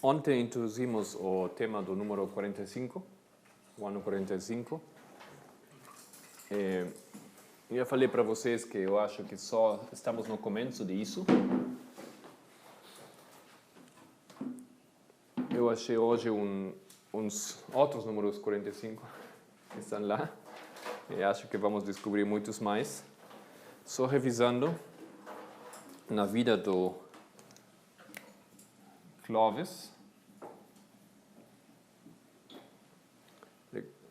Ontem introduzimos o tema do número 45, o ano 45. Eu já falei para vocês que eu acho que só estamos no começo disso. Eu achei hoje uns outros números 45 que estão lá. E acho que vamos descobrir muitos mais. Só revisando na vida do Clovis,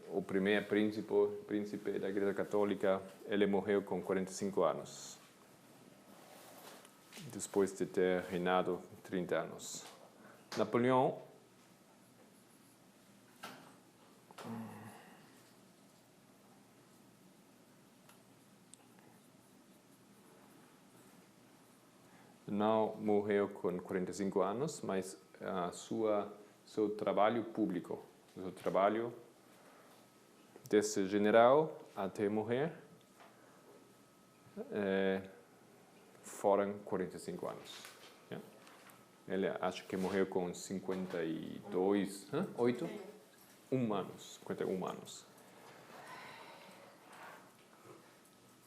o primeiro príncipe da Igreja Católica. Ele morreu com 45 anos, depois de ter reinado 30 anos. Napoleão não morreu com 45 anos, mas seu trabalho público, seu trabalho desde general até morrer, foram 45 anos. Ele acho que morreu com 51 anos.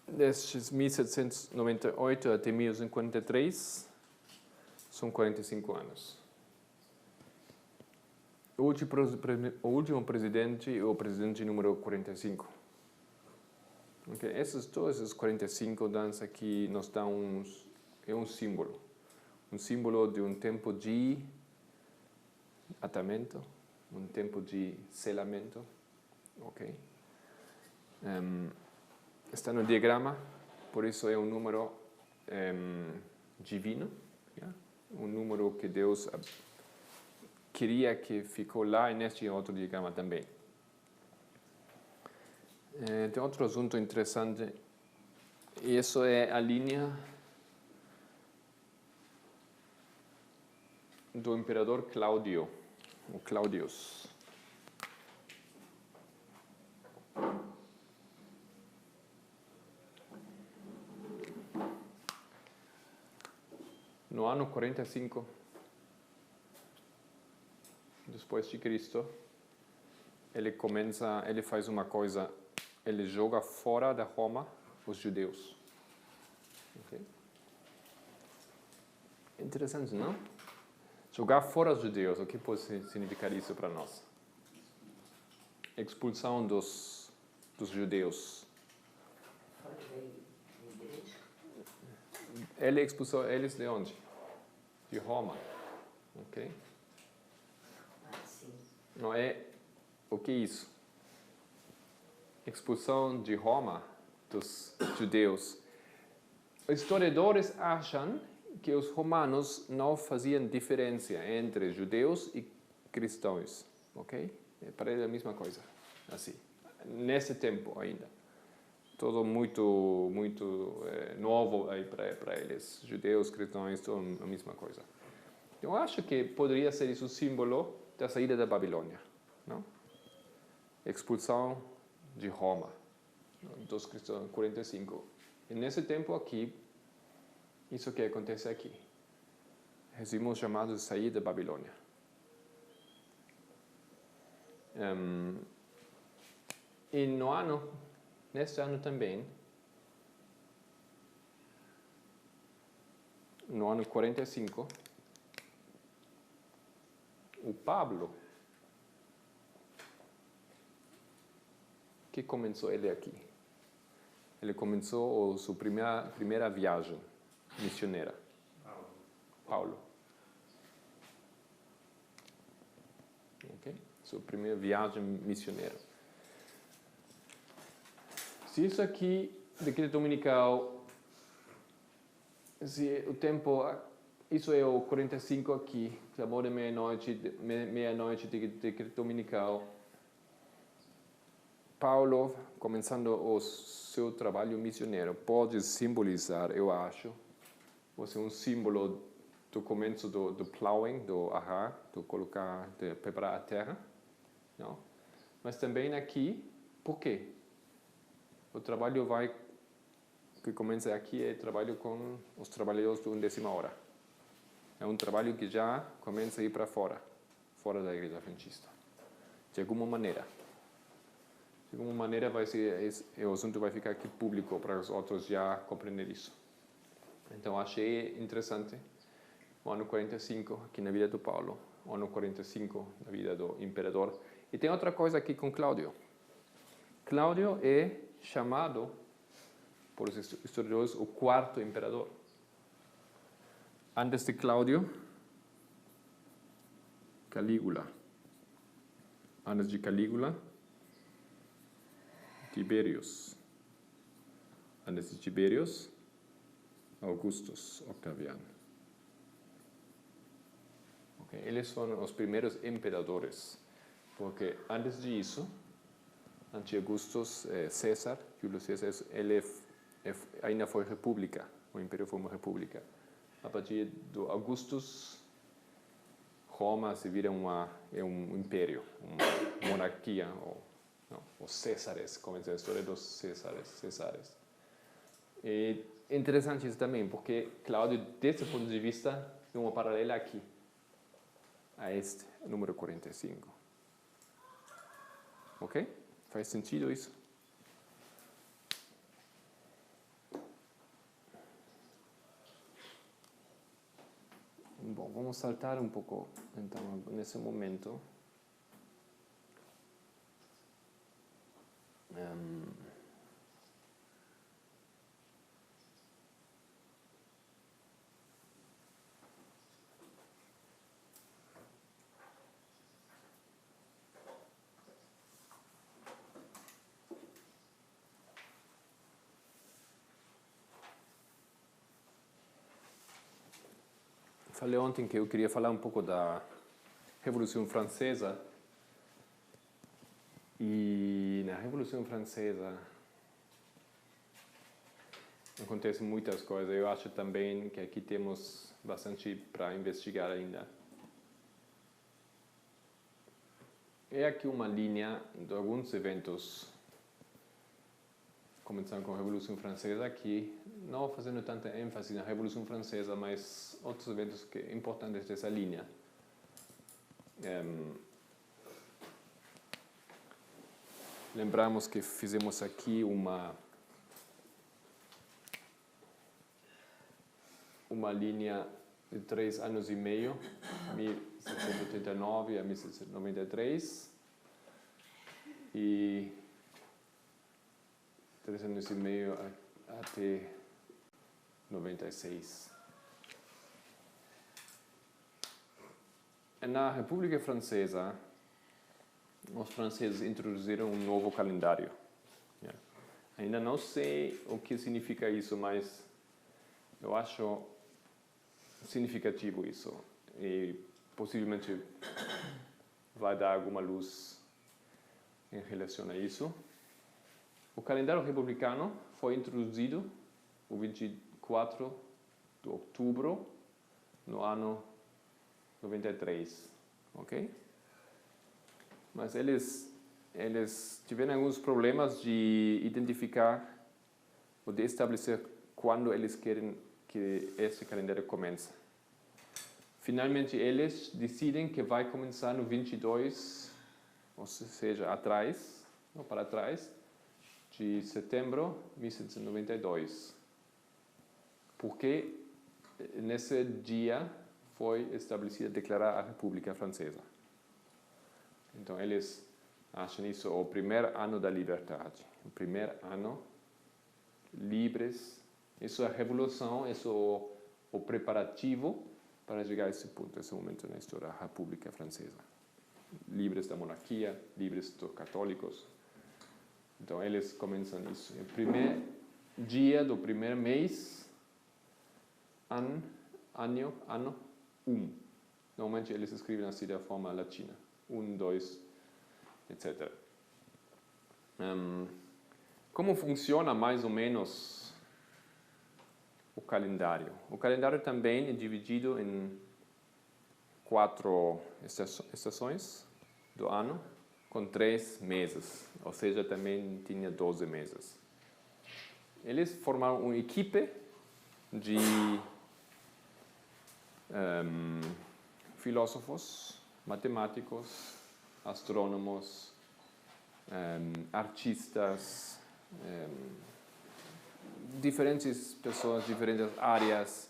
Desde 1798 até 1953, são 45 anos. O último presidente é o presidente número 45. Okay. Todos esses 45 danças aqui nos dão um símbolo. Um símbolo de um tempo de atamento, um tempo de selamento. Okay. Está no diagrama, por isso é um número divino. Yeah? Um número que Deus queria que ficou lá neste outro diagrama também. Tem outro assunto interessante. Isso é a linha do imperador Cláudio, ou Claudius. No ano 45, depois de Cristo, ele faz uma coisa, ele joga fora da Roma os judeus. Okay? Interessante, não? Jogar fora os judeus, o que pode significar isso para nós? Expulsão dos judeus. Ele expulsou eles de onde? De Roma. Ok? Não é o que é isso? Expulsão de Roma dos judeus. Os historiadores acham que os romanos não faziam diferença entre judeus e cristãos. Ok? Para eles é a mesma coisa. Assim. Nesse tempo ainda. Tudo muito novo aí para eles. Judeus, cristãos, tudo a mesma coisa. Eu acho que poderia ser isso o símbolo da saída da Babilônia. Não? Expulsão de Roma, dos cristãos, 45. E nesse tempo aqui, isso que acontece aqui. Recebemos chamados de sair da Babilônia. E neste ano também, no ano 45, o Pablo, que começou ele aqui? Ele começou a sua primeira viagem missionária. Paulo. Ok? Sua primeira viagem missionária. Se isso aqui, decreto dominical, se o tempo, isso é o 45 aqui, clamor de meia-noite, decreto dominical. Paulo, começando o seu trabalho missionário, pode simbolizar, eu acho, um símbolo do começo do plowing, do arar, do colocar, de preparar a terra. Não? Mas também aqui, por quê? o trabalho que começa aqui é trabalho com os trabalhadores do 11ª hora. É um trabalho que já começa a ir para fora da igreja adventista. De alguma maneira. De alguma maneira o assunto vai ficar aqui público para os outros já compreender isso. Então achei interessante o ano 45 aqui na vida do Paulo, o ano 45 na vida do imperador. E tem outra coisa aqui com Cláudio. Cláudio é chamado por os historiadores o quarto imperador. Antes de Cláudio, Calígula. Antes de Calígula, Tiberius. Antes de Tiberius, Augustus Octaviano. Okay. Eles foram os primeiros imperadores, porque antes disso, antes de Augustus, César, Júlio César, ele ainda foi república, o império foi uma república. A partir do Augustus, Roma se vira um império, uma monarquia, os Césares, começa a história dos Césares. E interessante isso também, porque Cláudio, desse ponto de vista, tem uma paralela aqui, a este, número 45. Ok? Faz sentido isso? Bom, vamos saltar um pouco, então, nesse momento. Falei ontem que eu queria falar um pouco da Revolução Francesa. E na Revolução Francesa acontecem muitas coisas. Eu acho também que aqui temos bastante para investigar ainda. É aqui uma linha de alguns eventos, começando com a Revolução Francesa, que não fazendo tanta ênfase na Revolução Francesa, mas outros eventos importantes dessa linha. Lembramos que fizemos aqui uma linha de 3 anos e meio, 1789 a 1793, e 3 anos e meio até 96. Na República Francesa, os franceses introduziram um novo calendário. Ainda não sei o que significa isso, mas eu acho significativo isso. E possivelmente vai dar alguma luz em relação a isso. O calendário republicano foi introduzido o 24 de outubro no ano 93, ok? Mas eles tiveram alguns problemas de identificar ou de estabelecer quando eles querem que esse calendário comece. Finalmente, eles decidem que vai começar no 22, ou seja, para trás, de setembro de 1792. Porque nesse dia foi estabelecida, declarada a República Francesa. Então, eles acham isso o primeiro ano da liberdade. O primeiro ano livres. Isso é a revolução, isso é o preparativo para chegar a esse ponto, esse momento na história da República Francesa. Livres da monarquia, livres dos católicos. Então, eles começam isso. O primeiro dia do primeiro mês, ano 1. Normalmente, eles escrevem assim da forma latina. 1, 2, etc. Como funciona mais ou menos o calendário? O calendário também é dividido em 4 estações do ano, com 3 meses, ou seja, também tinha 12 meses. eles formaram uma equipe de filósofos, matemáticos, astrônomos, artistas, diferentes pessoas, diferentes áreas,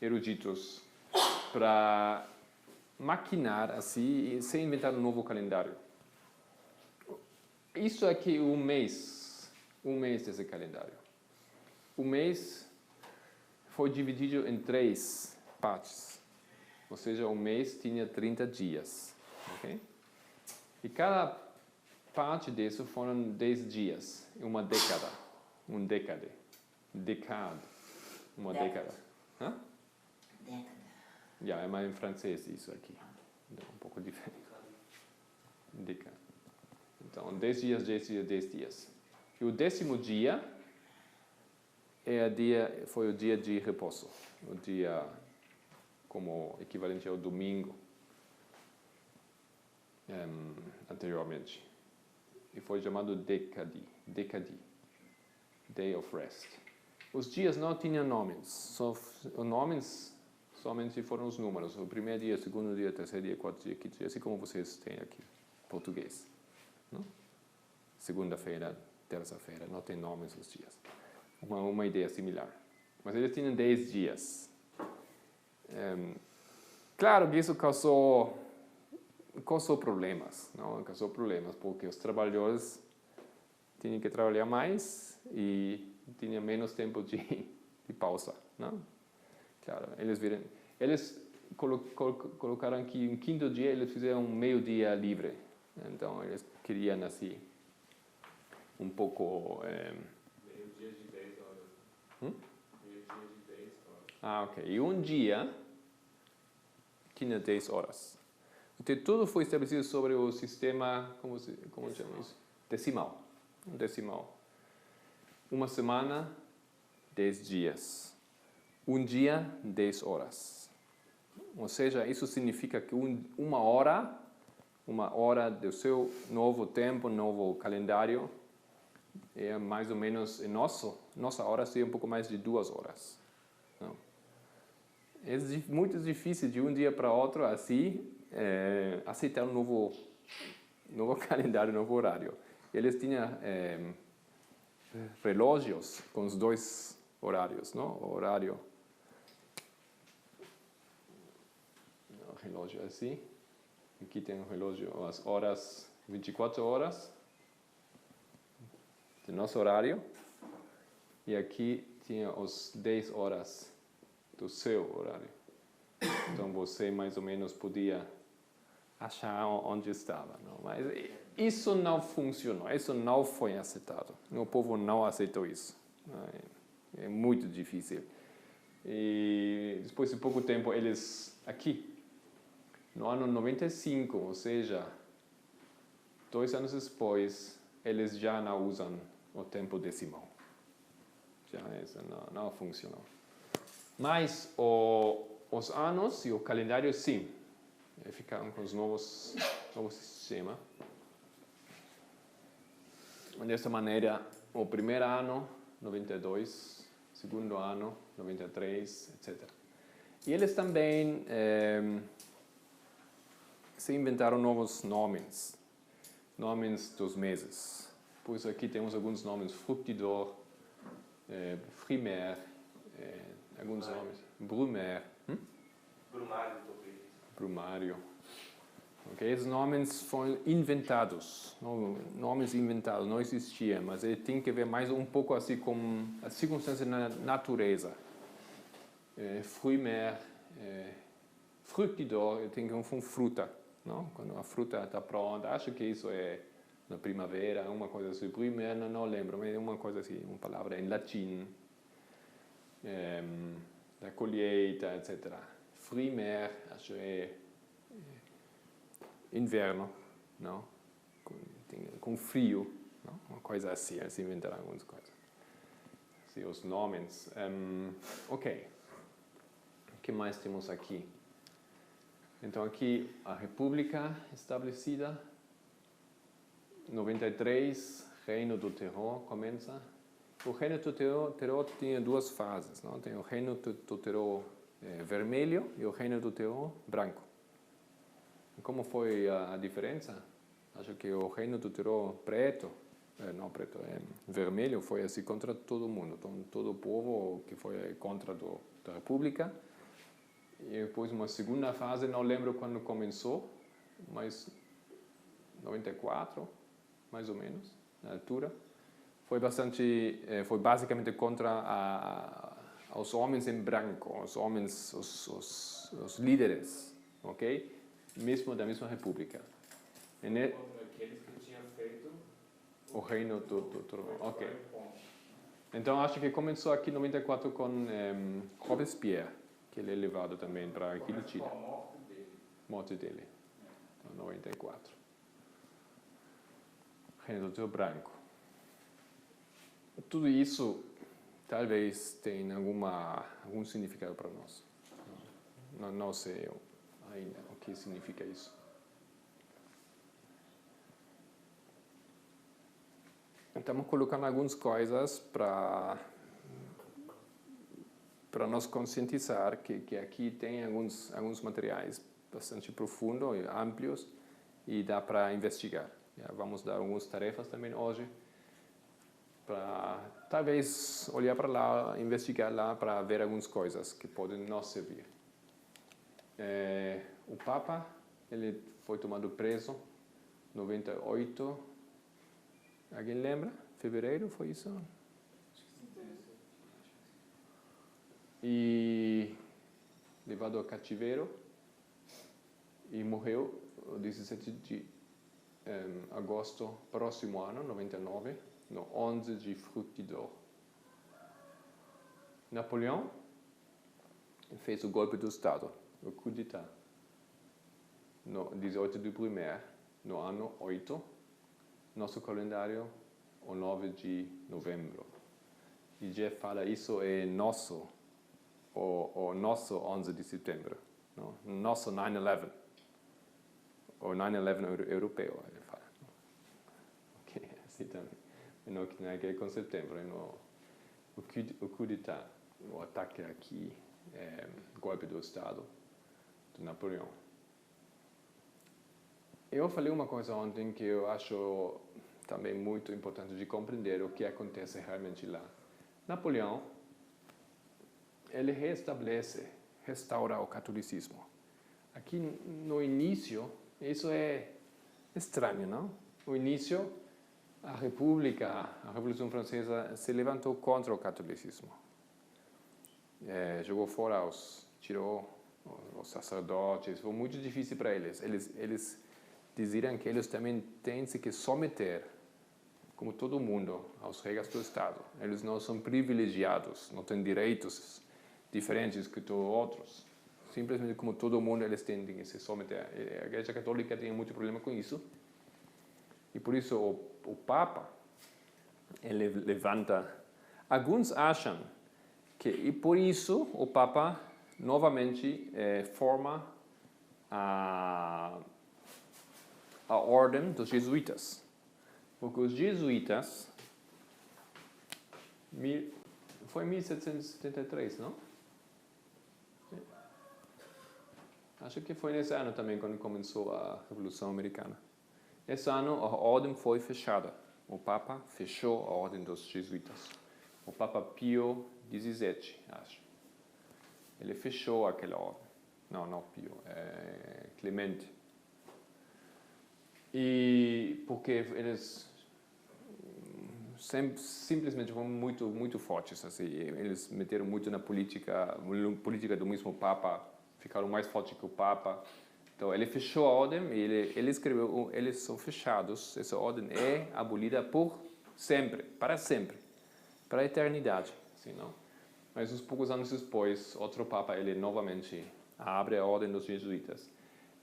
eruditos, para maquinar assim e se inventar um novo calendário. Isso aqui é um mês desse calendário. O mês foi dividido em 3 partes, ou seja, o mês tinha 30 dias. Okay? E cada parte disso foram 10 dias, uma década, uma década, uma década. Hã? É mais em francês isso aqui, é um pouco diferente. Década. Então, 10 dias, 10 dias, 10 dias. E o 10º dia foi o dia de repouso, o dia como equivalente ao domingo, anteriormente. E foi chamado Decadi, Day of Rest. Os dias não tinham nomes, os nomes somente foram os números. O primeiro dia, segundo dia, terceiro dia, quarto dia, quinto dia, assim como vocês têm aqui, português. Não? Segunda-feira, terça-feira, não tem nomes os dias. Uma ideia similar. Mas eles tinham 10 dias. Claro que isso causou problemas, não? Causou problemas porque os trabalhadores tinham que trabalhar mais e tinham menos tempo de pausa, não? Claro, eles colocaram que no 5º dia eles fizeram um meio-dia livre. Então eles queriam assim um pouco meio-dia de 10 horas. Meio-dia de 10 horas. Ok. E um dia tinha 10 horas. Então tudo foi estabelecido sobre o sistema, como chama isso? Decimal. Um decimal. Uma semana, 10 dias. Um dia, 10 horas. Ou seja, isso significa que uma hora do seu novo tempo, novo calendário, é mais ou menos, nossa hora seria um pouco mais de 2 horas. Não. É muito difícil de um dia para outro, assim, aceitar um novo calendário, novo horário. Eles tinham relógios com os 2 horários, não? O horário, o relógio assim. Aqui tem um relógio, as horas, 24 horas do nosso horário. E aqui tinha os 10 horas do seu horário. Então você mais ou menos podia achar onde estava. Não? Mas isso não funcionou, isso não foi aceitado. O povo não aceitou isso. É muito difícil. E depois de pouco tempo, eles aqui, no ano 95, ou seja, 2 anos depois, eles já não usam o tempo decimal. Já isso não funcionou. Mas os anos e o calendário, sim, ficaram com os novos sistemas. Dessa maneira, o primeiro ano, 92, segundo ano, 93, etc. E eles também se inventaram novos nomes dos meses. Pois aqui temos alguns nomes: Fructidor, Frimaire, alguns nomes, Brumaire, Brumário. Okay, esses nomes foram inventados, nomes inventados, não existiam, mas ele tem que ver mais um pouco assim com a circunstância na natureza. Frimaire, Fructidor, tem que ver com fruta, não? Quando a fruta está pronta, acho que isso é na primavera, uma coisa assim. Brumaire, não lembro, mas é uma coisa assim, uma palavra em latim, da colheita, etc. Frimaire, acho que é inverno, não? Com frio, não? Uma coisa assim, eles inventaram algumas coisas. Assim, os nomes. Ok. O que mais temos aqui? Então aqui a República estabelecida. 93, Reino do Terror começa. O reino do terror tinha duas fases, não? Tem o reino do terror vermelho e o reino do terror branco. E como foi a diferença? Acho que o reino do terror vermelho foi assim contra todo mundo, todo o povo que foi contra a República. E depois uma segunda fase, não lembro quando começou, mas 94, mais ou menos, na altura. Foi basicamente contra os homens em branco, os homens, os líderes, ok? Mesmo da mesma república. Contra aqueles que tinham feito O reino do ok. Então acho que começou aqui em 94 com Robespierre, que ele é levado também para a guilhotina. Morte dele. Então, 94. Reino do branco. Tudo isso talvez tenha algum significado para nós. Não sei ainda o que significa isso. Estamos colocando algumas coisas para nos conscientizar que aqui tem alguns materiais bastante profundos e amplos e dá para investigar. Vamos dar algumas tarefas também hoje para talvez olhar para lá, investigar lá para ver algumas coisas que podem nos servir. O Papa, ele foi tomado preso em 98. Alguém lembra? Fevereiro foi isso? E levado a cativeiro e morreu 17 de agosto próximo ano, 99, no 11 de Fructidor. Napoleão fez o golpe do Estado, o coup d'état, no 18 de 1º, no ano 8, nosso calendário, o 9 de novembro. E Jeff fala isso é o nosso 11 de setembro, não? Nosso 9/11, o 9/11 europeu, ele fala. Ok, assim também. Não é com setembro, é o coup d'état, o ataque aqui, golpe do Estado, de Napoleão. Eu falei uma coisa ontem que eu acho também muito importante de compreender o que acontece realmente lá. Napoleão, ele restaura o catolicismo. Aqui no início, isso é estranho, não? No início, a Revolução Francesa se levantou contra o catolicismo. Jogou fora tirou os sacerdotes, foi muito difícil para eles. Eles diziam que eles também têm que submeter, como todo mundo, às regras do Estado. Eles não são privilegiados, não têm direitos diferentes que todos outros. Simplesmente como todo mundo, eles têm que se submeter. A Igreja Católica tem muito problema com isso. E por isso o Papa, ele levanta. Alguns acham que, e por isso, o Papa novamente forma a ordem dos jesuítas. Porque os jesuítas, foi em 1773, não? Acho que foi nesse ano também quando começou a Revolução Americana. Esse ano a ordem foi fechada. O Papa fechou a ordem dos jesuítas. O Papa Pio XVII, acho. Ele fechou aquela ordem. Não Pio, Clemente. E porque eles simplesmente foram muito fortes, assim, eles meteram muito na política do mesmo Papa, ficaram mais fortes que o Papa. Então ele fechou a ordem e ele escreveu, eles são fechados, essa ordem é abolida por sempre, para a eternidade, assim, não? Mas uns poucos anos depois, outro Papa, ele novamente abre a ordem dos jesuítas.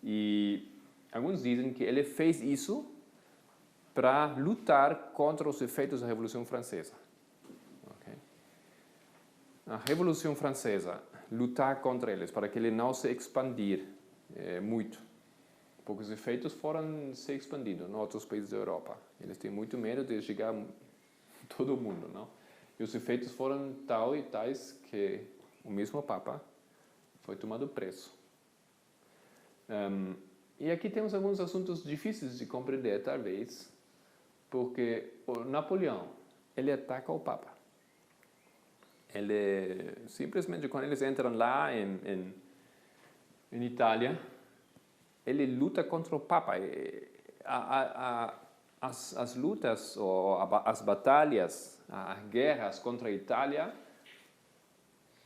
E alguns dizem que ele fez isso para lutar contra os efeitos da Revolução Francesa. Okay? A Revolução Francesa, lutar contra eles, para que ele não se expandir muito. Porque os efeitos foram se expandindo em outros países da Europa. Eles têm muito medo de chegar a todo mundo, não? E os efeitos foram tais que o mesmo Papa foi tomado preso. E aqui temos alguns assuntos difíceis de compreender, talvez, porque o Napoleão, ele ataca o Papa. Ele, simplesmente, quando eles entram lá em Itália, ele luta contra o Papa. As lutas, ou as batalhas, as guerras contra a Itália,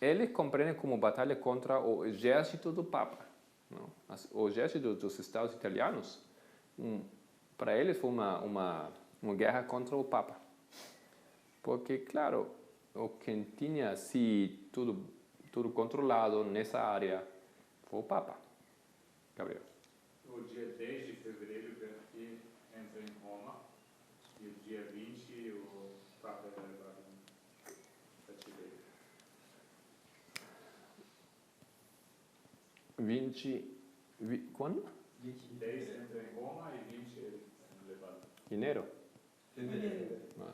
ele compreende como batalha contra o exército do Papa. Não? O exército dos Estados italianos, para eles foi uma guerra contra o Papa. Porque, claro, quem tinha tudo controlado nessa área foi o Papa. Gabriel. O dia 10 de fevereiro, Berthier entra em Roma, e o dia 20, o Papa é levado em cativeiro. quando? 10 entra em Roma e 20 ele é levado. Janeiro? Fevereiro. Ah.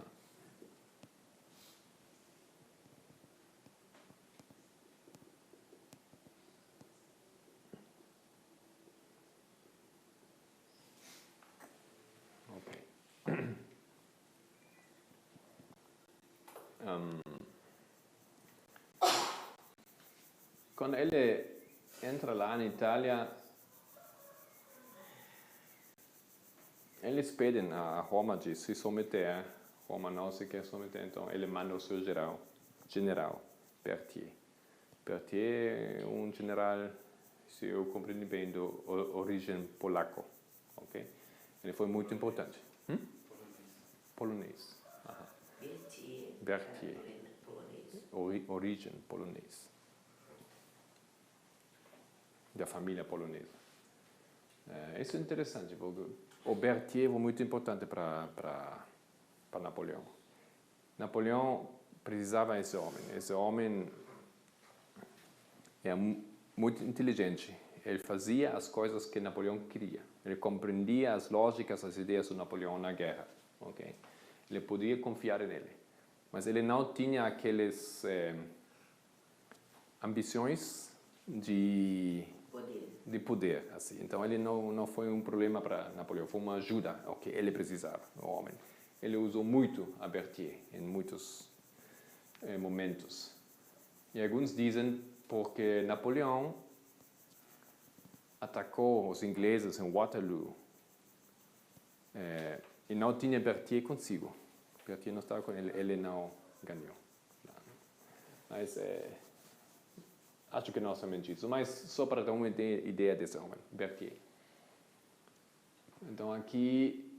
Quando ele entra lá na Itália, eles pedem a Roma de se submeter. Roma não se quer submeter, então ele manda o seu general Berthier. Berthier é um general, se eu compreendo bem, de origem polaco. Okay? Ele foi muito importante. Polonês. Berthier. Origem polonês. Da família polonesa. Isso é interessante, porque o Berthier foi muito importante para Napoleão. Napoleão precisava desse homem. Esse homem é muito inteligente. Ele fazia as coisas que Napoleão queria. Ele compreendia as lógicas, as ideias do Napoleão na guerra. Okay? Ele podia confiar nele. Mas ele não tinha aquelas ambições de poder, assim. Então ele não foi um problema para Napoleão, foi uma ajuda ao que ele precisava, o homem. Ele usou muito a Berthier em muitos momentos. E alguns dizem porque Napoleão atacou os ingleses em Waterloo e não tinha Berthier consigo. Berthier não estava com ele, ele não ganhou. Mas acho que não somente isso, mas só para dar uma ideia desse homem, Berthier. Então aqui,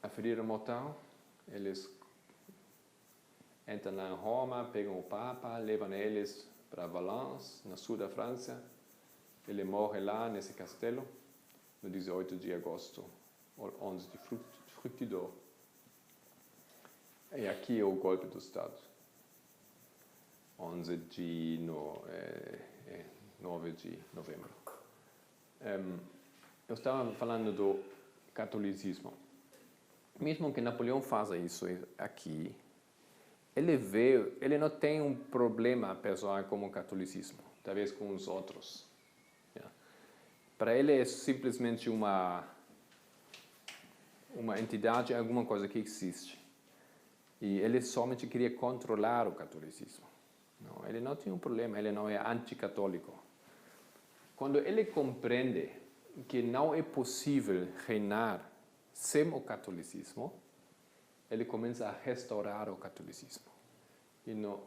a ferida mortal, eles entram em Roma, pegam o Papa, levam eles para Valence, no sul da França. Ele morre lá nesse castelo, no 18 de agosto, ou 11 de Fructidor. E aqui é o golpe do Estado. 9 de novembro. Eu estava falando do catolicismo. Mesmo que Napoleão faça isso aqui, ele não tem um problema pessoal com o catolicismo, talvez com os outros. Yeah. Para ele é simplesmente uma entidade, alguma coisa que existe. E ele somente queria controlar o catolicismo. Não, ele não tinha um problema, ele não é anticatólico. Quando ele compreende que não é possível reinar sem o catolicismo, ele começa a restaurar o catolicismo. E no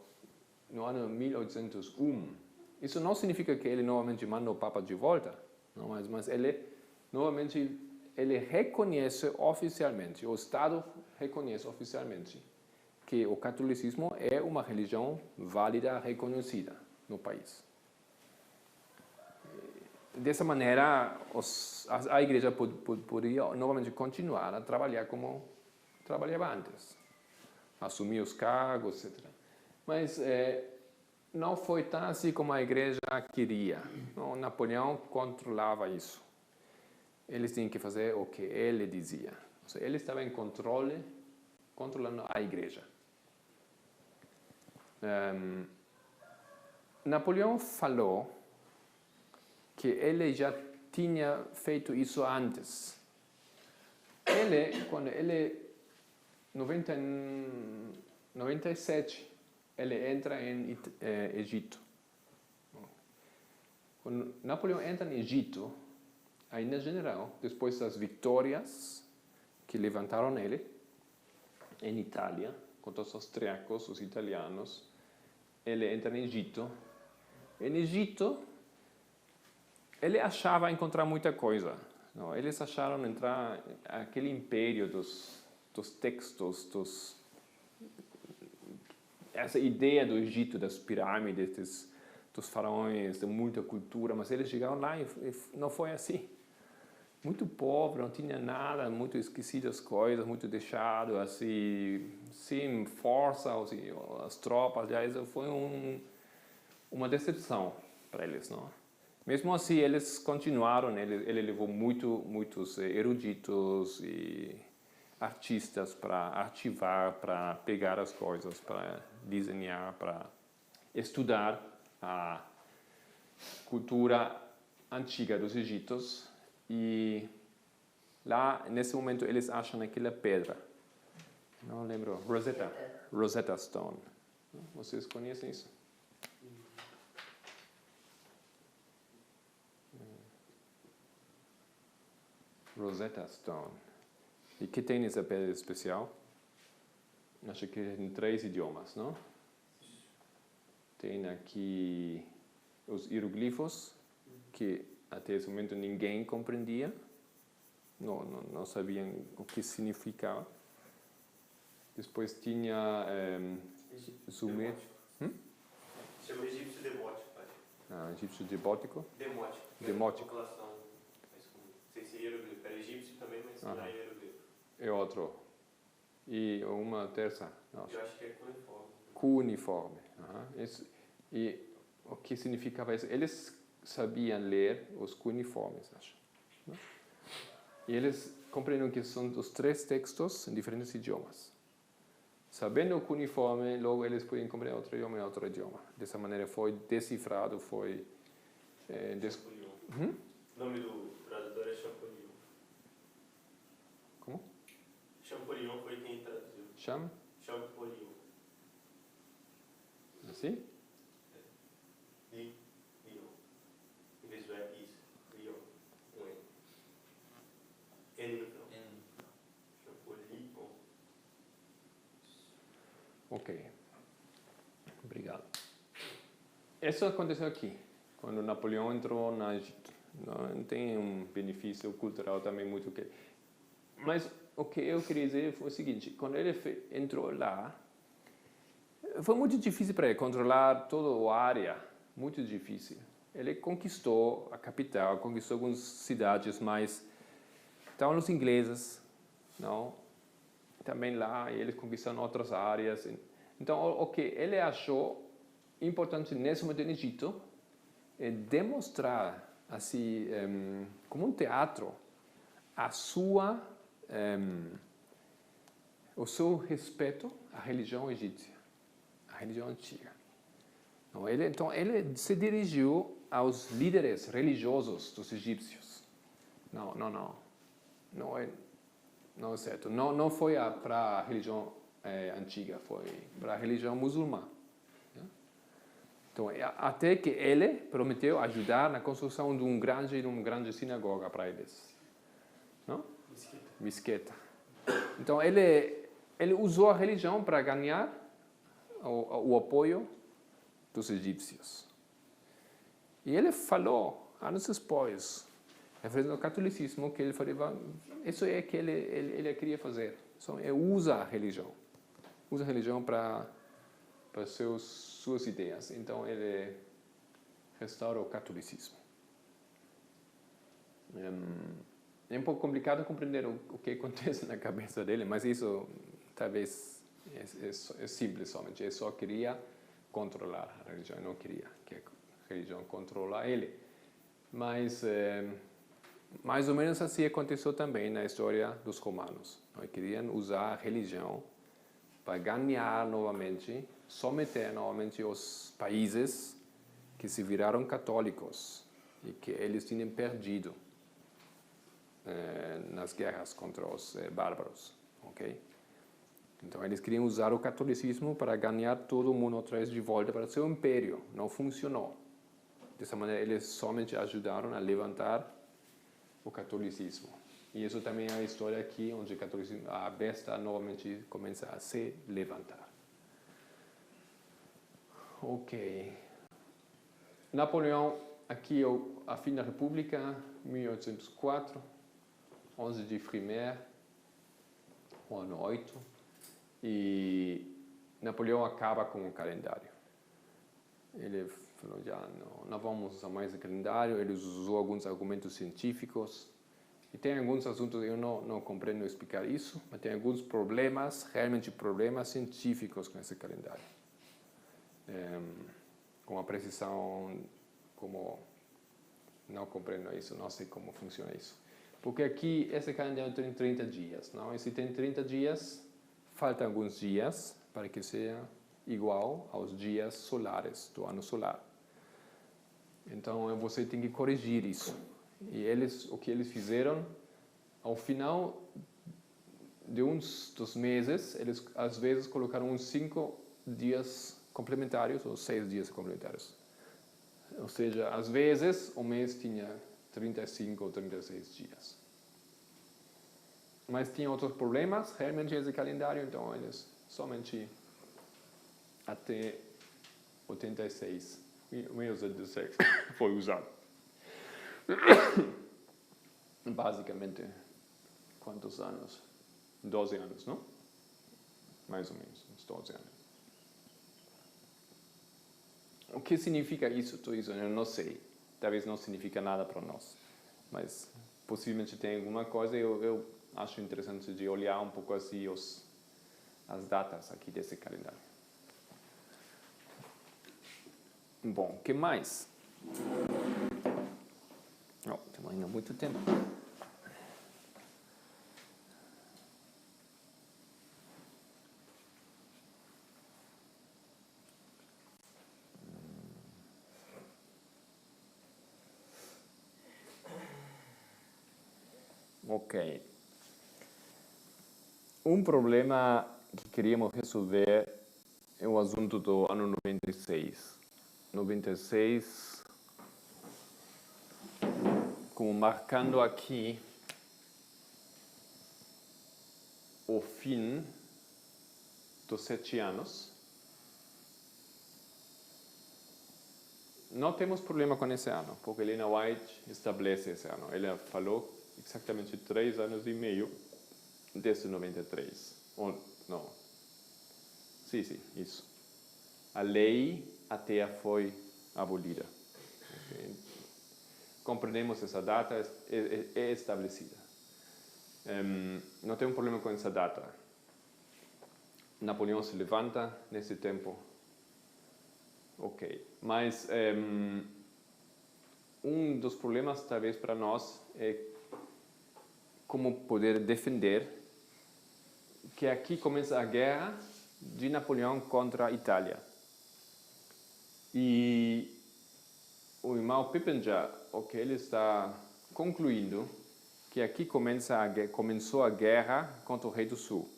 ano 1801, isso não significa que ele novamente manda o Papa de volta, não, mas ele novamente reconhece oficialmente, o Estado reconhece oficialmente que o catolicismo é uma religião válida, reconhecida no país. Dessa maneira, a igreja poderia novamente continuar a trabalhar como trabalhava antes, assumir os cargos, etc. Mas não foi tão assim como a igreja queria. Não, Napoleão controlava isso. Eles tinham que fazer o que ele dizia. Ou seja, ele estava em controle, controlando a igreja. Napoleão falou que ele já tinha feito isso antes. Quando ele 97, ele entra em Egito. Quando Napoleão entra em Egito, ainda general, depois das vitórias que levantaram ele, em Itália, contra os austríacos, os italianos, ele entra em Egito. Em Egito, ele achava encontrar muita coisa. Não, eles acharam entrar aquele império dos textos, essa ideia do Egito, das pirâmides, dos faraós, de muita cultura, mas eles chegaram lá e não foi assim. Muito pobre, não tinha nada, muito esquecido as coisas, muito deixado, assim, sem força, assim, as tropas, já isso foi uma decepção para eles, não? Mesmo assim, eles continuaram, ele levou muitos eruditos e artistas para ativar, para pegar as coisas, para desenhar, para estudar a cultura antiga dos egípcios. E lá, nesse momento, eles acham aquela pedra. Não lembro. Rosetta Stone. Vocês conhecem isso? Rosetta Stone. E que tem essa pedra especial? Acho que em 3 idiomas, não? Tem aqui os hieroglifos, que até esse momento ninguém compreendia, não sabiam o que significava. Depois tinha Sumer. Chama egípcio demótico, pai. Egípcio debótico? Demótico. População. Não sei se hieroglifo. Era egípcio também, mas não é hieroglifo. É outro. E uma terça? Não. Eu acho que é cuneiforme. Cuneiforme. E o que significava isso? Eles sabiam ler os cuneiformes, acho. Não? E eles compreenderam que são os 3 textos em diferentes idiomas. Sabendo o cuneiforme, logo eles podem compreender outro idioma e outro idioma. Dessa maneira foi decifrado, foi... O nome do tradutor é Champollion. Como? Champollion foi quem traduziu. Champollion. Assim? Lion. Em vez do is. Lion. Um N. N no final. Champollion. Ok. Obrigado. Isso aconteceu aqui, quando Napoleão entrou no Egito. Não tem um benefício cultural também muito que... Mas o que eu queria dizer foi o seguinte, quando ele entrou lá, foi muito difícil para ele controlar toda a área, muito difícil. Ele conquistou a capital, conquistou algumas cidades, mas estavam os ingleses, não? Também lá, e eles conquistaram outras áreas. Então, o que ele achou importante nesse momento no Egito é demonstrar, assim, como um teatro, o seu respeito à religião egípcia, à religião antiga. Então, ele se dirigiu aos líderes religiosos dos egípcios. Não é certo. Não foi para a religião antiga, foi para a religião muçulmana. Então, até que ele prometeu ajudar na construção de uma grande sinagoga para eles. Não? Mesquita. Então, ele usou a religião para ganhar o apoio dos egípcios. E ele falou, anos depois, referente ao catolicismo, que ele falava, isso é que ele queria fazer. Então, ele usa a religião. Usa a religião para suas ideias. Então, ele restaura o catolicismo. É um pouco complicado compreender o que acontece na cabeça dele, mas isso talvez é simples somente. Ele só queria controlar a religião, não queria que a religião controle ele. Mas mais ou menos assim aconteceu também na história dos romanos. Eles queriam usar a religião para ganhar novamente, someter novamente os países que se viraram católicos e que eles tinham perdido nas guerras contra os bárbaros, ok? Então eles queriam usar o catolicismo para ganhar todo mundo outra vez de volta para seu império. Não funcionou. Dessa maneira eles somente ajudaram a levantar o catolicismo. E isso também é a história aqui, onde o catolicismo, a besta novamente começa a se levantar. Ok. Napoleão, aqui a fim da República, 1804, 11 de Frimaire, o ano 8. E Napoleão acaba com o calendário. Ele falou, já não vamos usar mais o calendário. Ele usou alguns argumentos científicos. E tem alguns assuntos, eu não compreendo explicar isso, mas tem alguns problemas, realmente problemas científicos com esse calendário. Com a precisão, como não compreendo isso, não sei como funciona isso. Porque aqui, esse calendário tem 30 dias, não? E se tem 30 dias, faltam alguns dias para que seja igual aos dias solares do ano solar. Então, você tem que corrigir isso. E o que eles fizeram, ao final de dos meses, eles às vezes colocaram uns 5 dias complementares ou 6 dias complementares. Ou seja, às vezes o mês tinha 35 ou 36 dias. Mas tinha outros problemas, realmente esse calendário, então eles somente até 86, 1986 foi usado. Basicamente, quantos anos? 12 anos, não? Mais ou menos, uns 12 anos. O que significa isso, tudo isso? Eu não sei. Talvez não significa nada para nós. Mas possivelmente tem alguma coisa. Eu acho interessante de olhar um pouco assim as datas aqui desse calendário. Bom, o que mais? Temos ainda muito tempo. Ok. Um problema que queríamos resolver é o assunto do ano 96. 96, como marcando aqui o fim dos 7 anos. Não temos problema com esse ano, porque Helena White estabelece esse ano. Ela falou exatamente 3 anos e meio desde 93. Ou, não. Sim, isso. A lei até foi abolida. Okay. Compreendemos essa data, é estabelecida. Não tem um problema com essa data. Napoleão se levanta nesse tempo. Ok. Mas um dos problemas, talvez, para nós é como poder defender que aqui começa a guerra de Napoleão contra a Itália. E o irmão Pippinger, ele está concluindo que aqui começou a guerra contra o rei do Sul.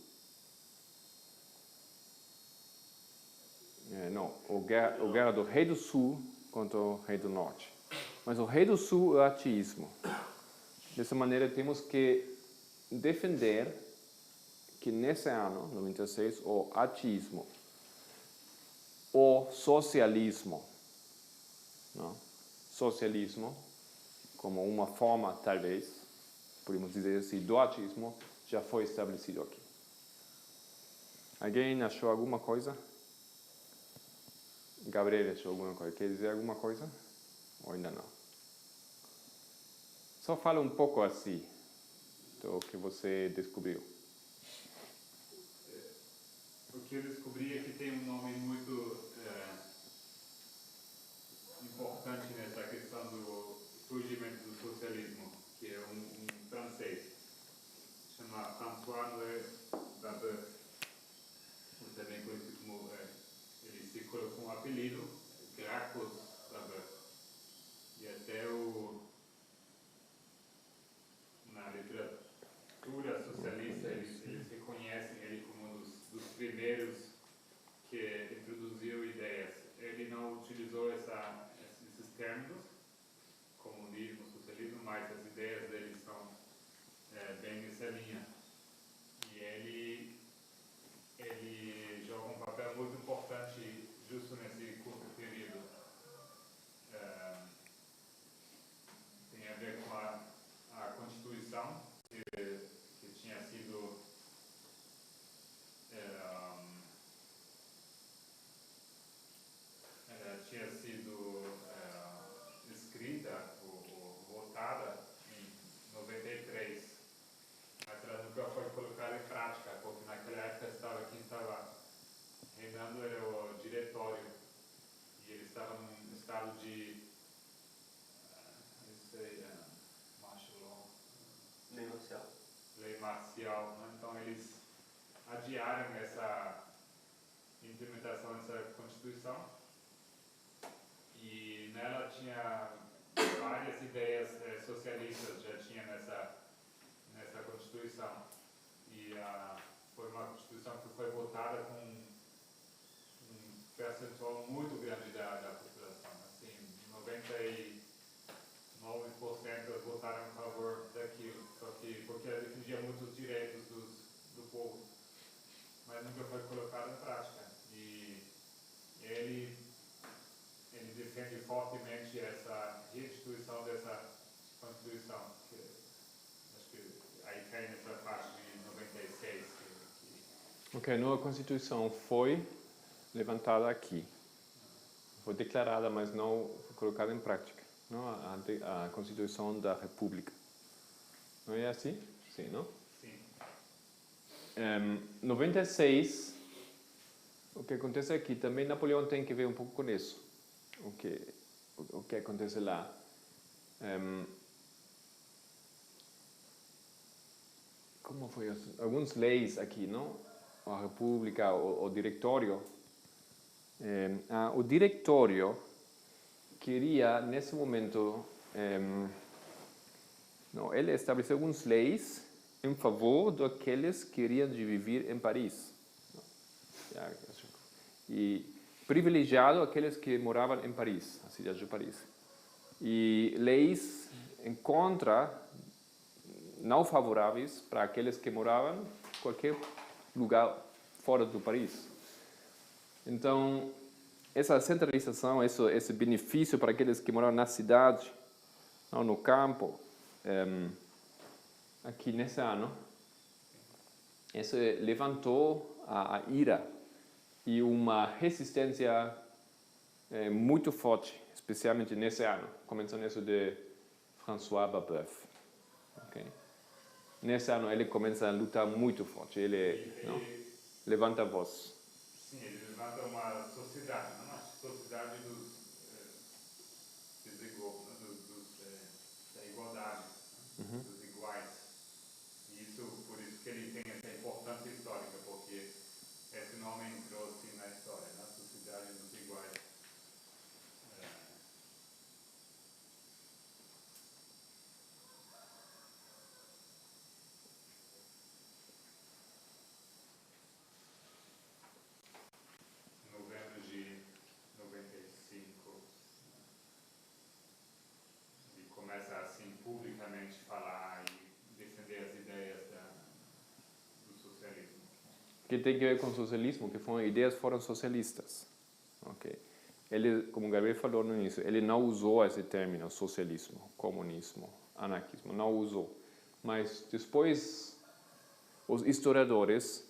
Não, a guerra do rei do Sul contra o rei do Norte. Mas o rei do Sul é o ateísmo. Dessa maneira, temos que defender que nesse ano, 96, o ateísmo, o socialismo, não? Socialismo, como uma forma, talvez, podemos dizer assim, do ateísmo, já foi estabelecido aqui. Alguém achou alguma coisa? Gabriel achou alguma coisa? Quer dizer alguma coisa? Ou ainda não? Só fala um pouco assim do que você descobriu. O que eu descobri é que tem um nome muito importante nessa questão do surgimento do socialismo, que é um francês, chama François Noël Babeuf. primeiros que introduziu ideias. Ele não utilizou esses termos, comunismo, socialismo, mas as ideias dele são bem nessa linha. E ele joga um papel muito importante justo nesse curto período. Tem a ver com a Constituição, que tinha sido escrita ou votada em 93, mas ela nunca foi colocada em prática, porque naquela época quem estava reinando era o diretório, e ele estava num estado de martial law, lei marcial, né? Então eles adiaram essa implementação dessa Constituição, e nela tinha várias ideias socialistas, já tinha nessa Constituição, e foi uma Constituição que foi votada com um percentual muito grande da população, assim, 99% votaram a favor daquilo, só que porque ela defendia muito os direitos do povo, mas nunca foi colocado em prática. E ele defende fortemente essa restituição dessa Constituição, que acho que aí cai nessa parte de 96. Ok, nova Constituição foi levantada aqui. Foi declarada, mas não foi colocada em prática. Não? A Constituição da República. Não é assim? Sim, não? Sim. 96, o que acontece aqui, também Napoleão tem que ver um pouco com isso. O que acontece lá. Como foi? Algumas leis aqui, não? A República, o Diretório. O Diretório queria, nesse momento, ele estabeleceu algumas leis em favor daqueles que queriam viver em Paris. E privilegiado aqueles que moravam em Paris, a cidade de Paris. E leis em contra, não favoráveis para aqueles que moravam em qualquer lugar fora do Paris. Então, essa centralização, esse benefício para aqueles que moravam na cidade, não no campo, aqui nesse ano, isso levantou a ira e uma resistência muito forte, especialmente nesse ano, começando isso de François Babeuf. Okay? Nesse ano ele começa a lutar muito forte, ele levanta a voz. Sim, ele levanta uma sociedade, não uma sociedade dos da igualdade, dos iguais. E por isso que ele tem essa importância histórica, porque esse nome entrou assim na história, na sociedade dos iguais. Novembro de 95, ele começa assim publicamente falar e defender as ideias do socialismo. Que tem que ver com o socialismo, que ideias foram socialistas. Okay. Ele, como o Gabriel falou no início, ele não usou esse termo, socialismo, comunismo, anarquismo, não usou. Mas depois os historiadores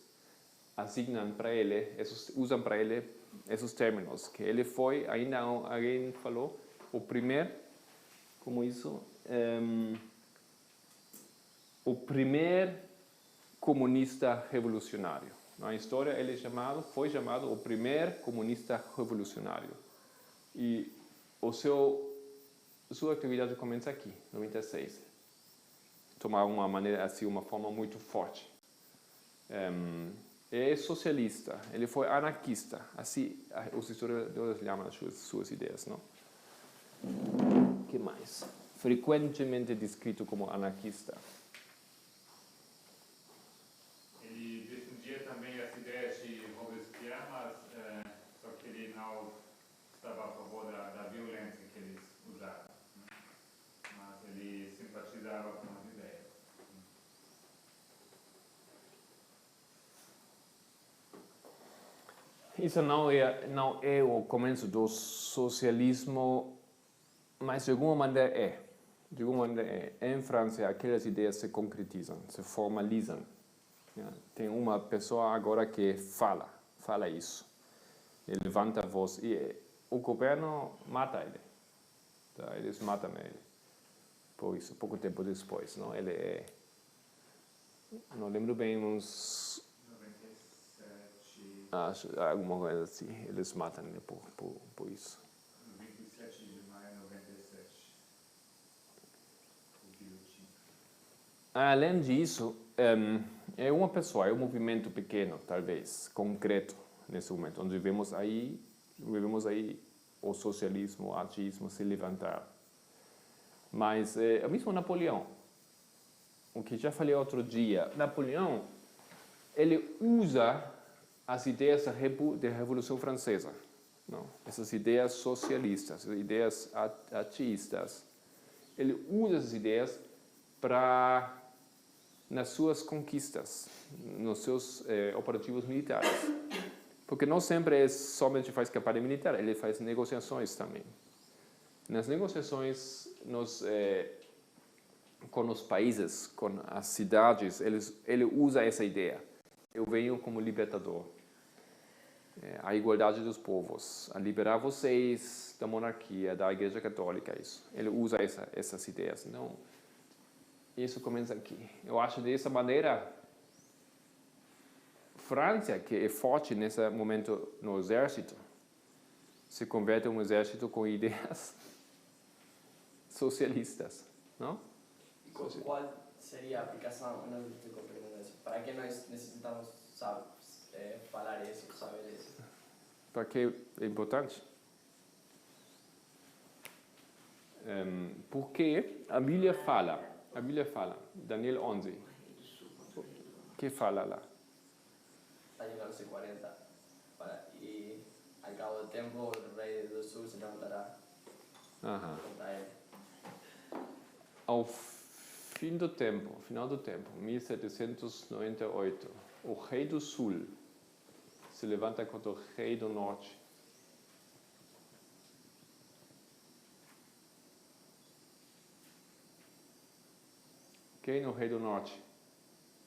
assignam para ele, usam para ele esses termos, que ele foi, ainda alguém falou, o primeiro, como isso, o primeiro comunista revolucionário. Na história ele foi chamado o primeiro comunista revolucionário. E sua atividade começa aqui, em 96. Tomar uma forma muito forte. É socialista, ele foi anarquista, assim os historiadores chamam as suas ideias, não? Que mais? Frequentemente descrito como anarquista. Ele defendia também as ideias de Isso não é o começo do socialismo, mas de alguma maneira é. De alguma maneira é. Em França, aquelas ideias se concretizam, se formalizam. Tem uma pessoa agora que fala isso. Ele levanta a voz e o governo mata ele. Tá? Eles matam ele. Por isso, pouco tempo depois. Não? Ele é... Não lembro bem, uns... 97. Alguma coisa assim. Eles matam ele por isso. 27 de maio de 97. O guilhotina. Além disso, é uma pessoa, é um movimento pequeno, talvez, concreto, nesse momento, onde vemos aí o socialismo, o ateísmo se levantar. Mas é mesmo Napoleão, o que já falei outro dia, Napoleão, ele usa as ideias da Revolução Francesa, não? Essas ideias socialistas, essas ideias ateístas. Ele usa essas ideias nas suas conquistas, nos seus operativos militares. Porque não sempre somente faz campanha militar, ele faz negociações também. Nas negociações com os países, com as cidades, ele usa essa ideia. Eu venho como libertador. A igualdade dos povos, a liberar vocês da monarquia, da Igreja Católica, isso. Ele usa essas ideias. Então, isso começa aqui. Eu acho dessa maneira, França, que é forte nesse momento no exército, se converte em um exército com ideias socialistas, não? E qual seria a aplicação, não estou compreendendo isso, para que nós necessitamos falar isso, saber isso? Para que é importante? Porque a Bíblia fala, Daniel 11, que fala lá? Año 40, e ao cabo do tempo o rei do sul se levantará contra ele. Ao final do tempo, 1798, o rei do sul se levanta contra o rei do norte. Quem é o rei do norte?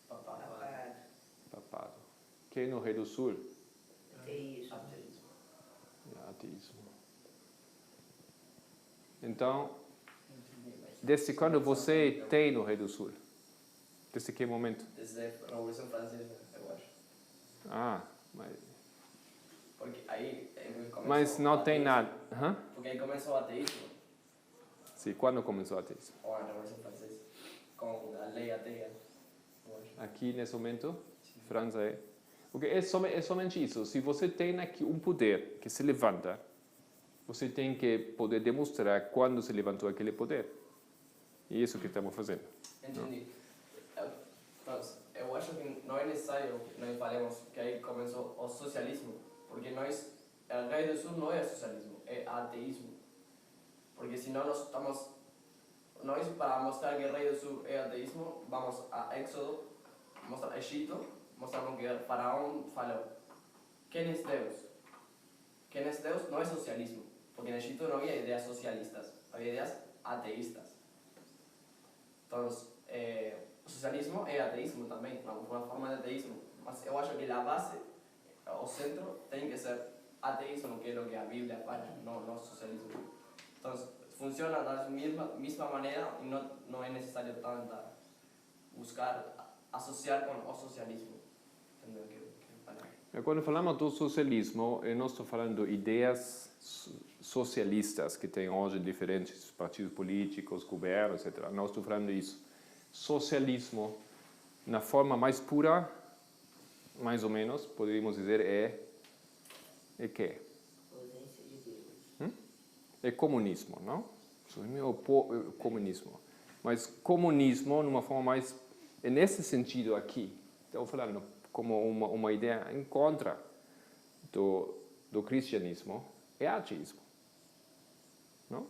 Papado. Quem é o rei do sul? Ateísmo. Ateísmo. Então, desde quando você tem no rei do sul? Desde que momento? Desde a Revolução Francesa, eu acho. Mas... Porque aí começou Mas não tem nada. Porque aí começou o ateísmo. Sim, quando começou o ateísmo? Ou a Revolução Francesa, com a lei ateia. Aqui nesse momento, França é. Porque é somente isso. Se você tem aqui um poder que se levanta, você tem que poder demonstrar quando se levantou aquele poder. E é isso que estamos fazendo. Entendi. Eu acho que não é necessário que nós falemos que aí começou o socialismo, porque o rei do sul não é socialismo, é ateísmo. Porque senão nós para mostrar que o rei do sul é ateísmo, vamos a Éxodo, mostrar Egito, mostramos que o faraó falou: quem é Deus? Quem é Deus não é socialismo, porque no Egito não havia ideias socialistas, havia ideias ateístas. Então, o socialismo é ateísmo também, uma forma de ateísmo. Mas eu acho que a base, o centro, tem que ser ateísmo, que é o que a Bíblia fala, não socialismo. Então, funciona da mesma maneira e não é necessário tanto buscar associar com o socialismo. Entendeu o que eu falei? Quando falamos do socialismo, eu não estou falando de ideias socialistas que tem hoje diferentes partidos políticos, governos, etc. Não estou falando disso. Socialismo, na forma mais pura, mais ou menos, poderíamos dizer, é que? É comunismo, não? É comunismo. Mas comunismo, numa forma mais... É nesse sentido aqui, estamos falando como uma ideia em contra do cristianismo, é ateísmo. Não?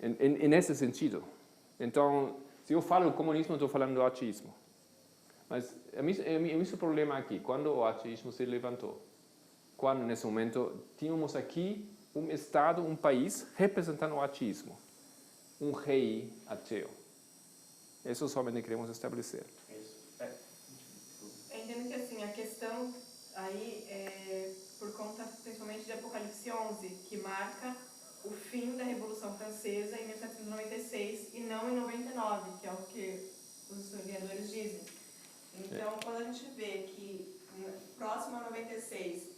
É nesse sentido. Então, se eu falo comunismo, estou falando do ateísmo. Mas é o mesmo problema aqui, quando o ateísmo se levantou. quando nesse momento tínhamos aqui estado, país representando o ateísmo, rei ateu. Isso somente queremos estabelecer. Eu entendo que assim, a questão aí é por conta principalmente de Apocalipse 11, que marca o fim da Revolução Francesa em 1796 e não em 99, que é o que os historiadores dizem. Então, quando a gente vê que próximo a 96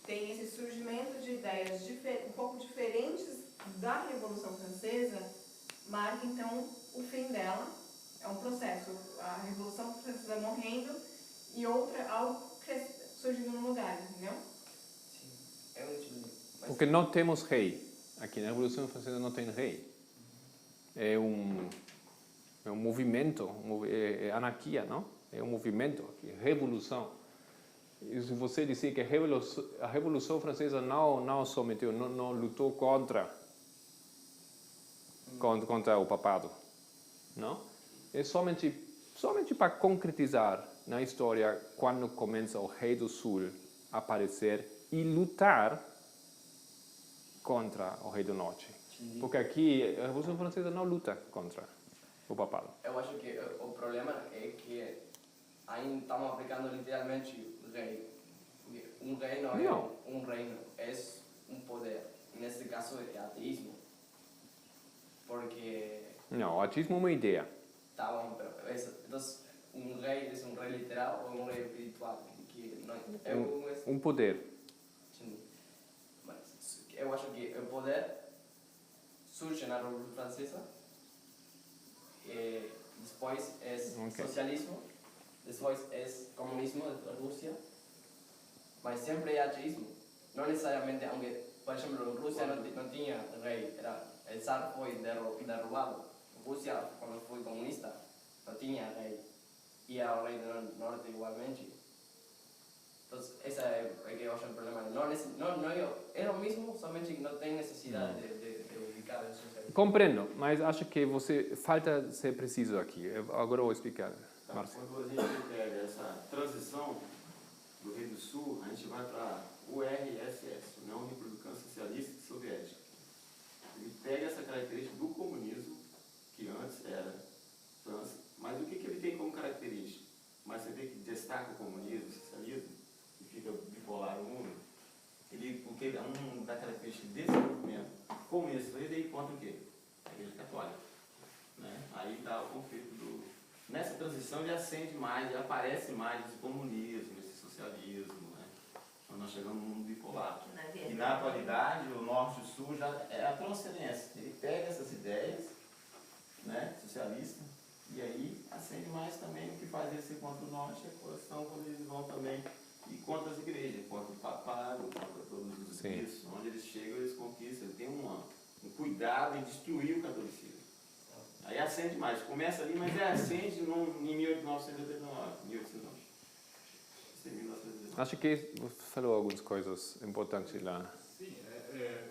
tem esse surgimento de ideias um pouco diferentes da Revolução Francesa, marca então o fim dela. É um processo, a Revolução Francesa morrendo e outra surgindo no lugar, entendeu? Sim, é um tipo de... Porque não temos rei. Aqui na Revolução Francesa não tem rei. É um movimento, é anarquia, não? É um movimento, revolução. E se você dizer que a Revolução Francesa não somente não lutou contra o papado, não? É somente para concretizar na história quando começa o rei do sul a aparecer e lutar contra o rei do norte. Porque aqui a Revolução Francesa não luta contra o papado. Eu acho que o problema é que ainda estamos aplicando literalmente rei. Um rei não é um reino, é um poder. Nesse caso é ateísmo. Porque... Não, o ateísmo é uma ideia. Tá bom, pero entonces un rey es un rey literal o un rey espiritual? Que não é poder. Sim. Mas eu acho que o poder surge na Revolução Francesa, depois é socialismo, depois é comunismo da Rússia, mas sempre é ateísmo. Não necessariamente, aunque, por exemplo, em Rússia não tinha rei, o zar foi derrubado. Rússia, quando foi comunista, não tinha rei. E ao rei do norte igualmente. Então, esse é que eu acho o problema. É o mesmo, somente que não tem necessidade de ubicar o socialismo. Compreendo, mas acho que falta ser preciso aqui. Agora eu vou explicar. Márcio. Quando a gente pega essa transição do Rio do Sul, a gente vai para o URSS, União Republicana Socialista Soviética. Ele pega essa característica do comunismo, que antes era França, mas o que ele tem como característica? Mas você vê que destaca o comunismo, o socialismo, e fica bipolar o mundo. Porque uma da característica desse movimento comunista, ele daí contra o quê? A Igreja Católica. Né? Aí dá o conflito Nessa transição ele acende mais, ele aparece mais esse comunismo, esse socialismo, né? Quando nós chegamos no mundo bipolar. E na atualidade, o norte e o sul já é a transcendência. Ele pega essas ideias, né, socialistas, e aí acende mais também o que faz esse contra o norte, a coleção quando eles vão também e contra as igrejas, contra o papado, contra todos os bispos, onde eles chegam, eles conquistam, eles têm um cuidado em destruir o catolicismo. Aí acende mais, começa ali, mas acende em 1989, 1809. Acho que você falou algumas coisas importantes lá. Sim,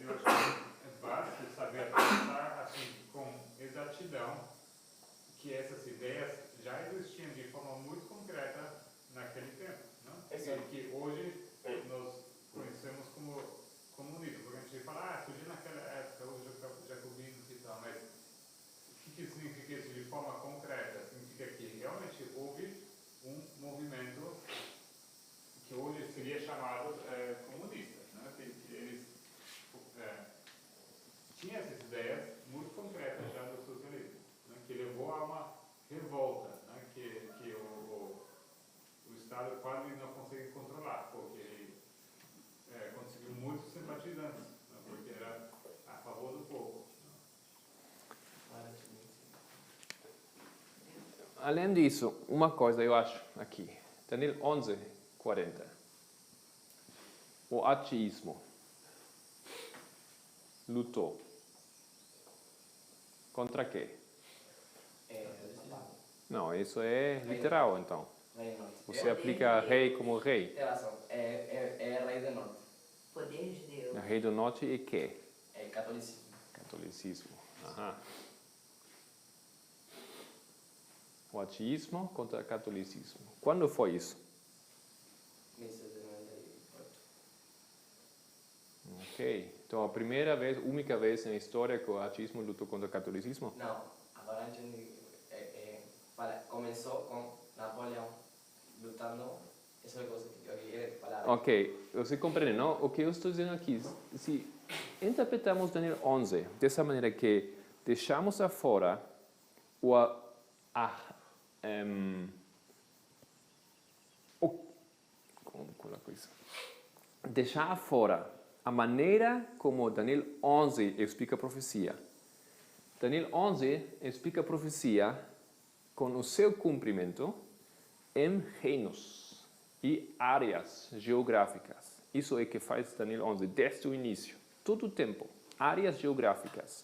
eu acho que é básico saber apresentar assim, com exatidão que essas ideias já existiam de forma muito concreta naquele tempo. Não? Que hoje nós conhecemos como comunismo, porque a gente fala, surgiu naquela época, os jacobinos e tal, mas o que significa isso de forma concreta? Significa que realmente houve um movimento que hoje seria chamado comunista, né? Que eles tinham essas ideias muito concretas já do socialismo, né? Que levou a uma revolta, né? Que o Estado quase não consegue controlar, porque ele conseguiu muitos simpatizantes, né? Porque era a favor do povo. Além disso, uma coisa eu acho aqui, Daniel 11:40. O ateísmo lutou contra quê? Não, isso é literal, então. Você aplica rei como rei. Tem razão, é rei do norte. Poder de Deus. O rei do norte é quê? É catolicismo. Catolicismo. Aham. O ateísmo contra o catolicismo. Quando foi isso? 1798. Ok. Então, a primeira vez, única vez na história que o ateísmo lutou contra o catolicismo? Não, agora a gente começou com Napoleão lutando. Essa é a coisa que eu queria falar. Ok, você compreende, não? O que eu estou dizendo aqui, se interpretamos Daniel 11 dessa maneira que deixamos afora deixar fora a maneira como Daniel 11 explica a profecia. Daniel 11 explica a profecia com o seu cumprimento em reinos e áreas geográficas. Isso é que faz Daniel 11 desde o início, todo o tempo. Áreas geográficas,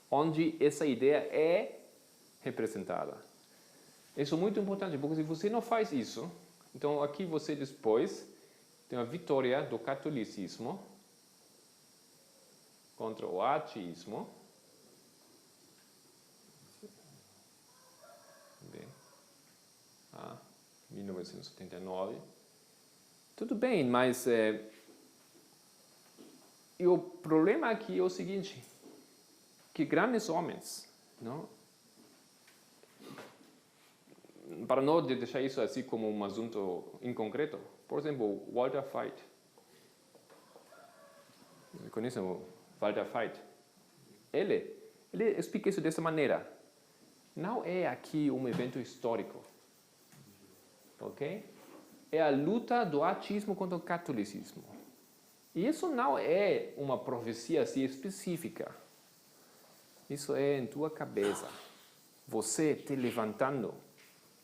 onde essa ideia é representada. Isso é muito importante, porque se você não faz isso, então aqui você depois tem a vitória do catolicismo contra o ateísmo. Bem, 1979. Tudo bem, mas e o problema aqui é o seguinte, que grandes homens, não? Para não deixar isso assim como um assunto em concreto, por exemplo, Walter White. Conhecem o Walter White? Ele explica isso dessa maneira. Não é aqui um evento histórico, ok? É a luta do ateísmo contra o catolicismo. E isso não é uma profecia assim específica. Isso é em tua cabeça. Você te levantando,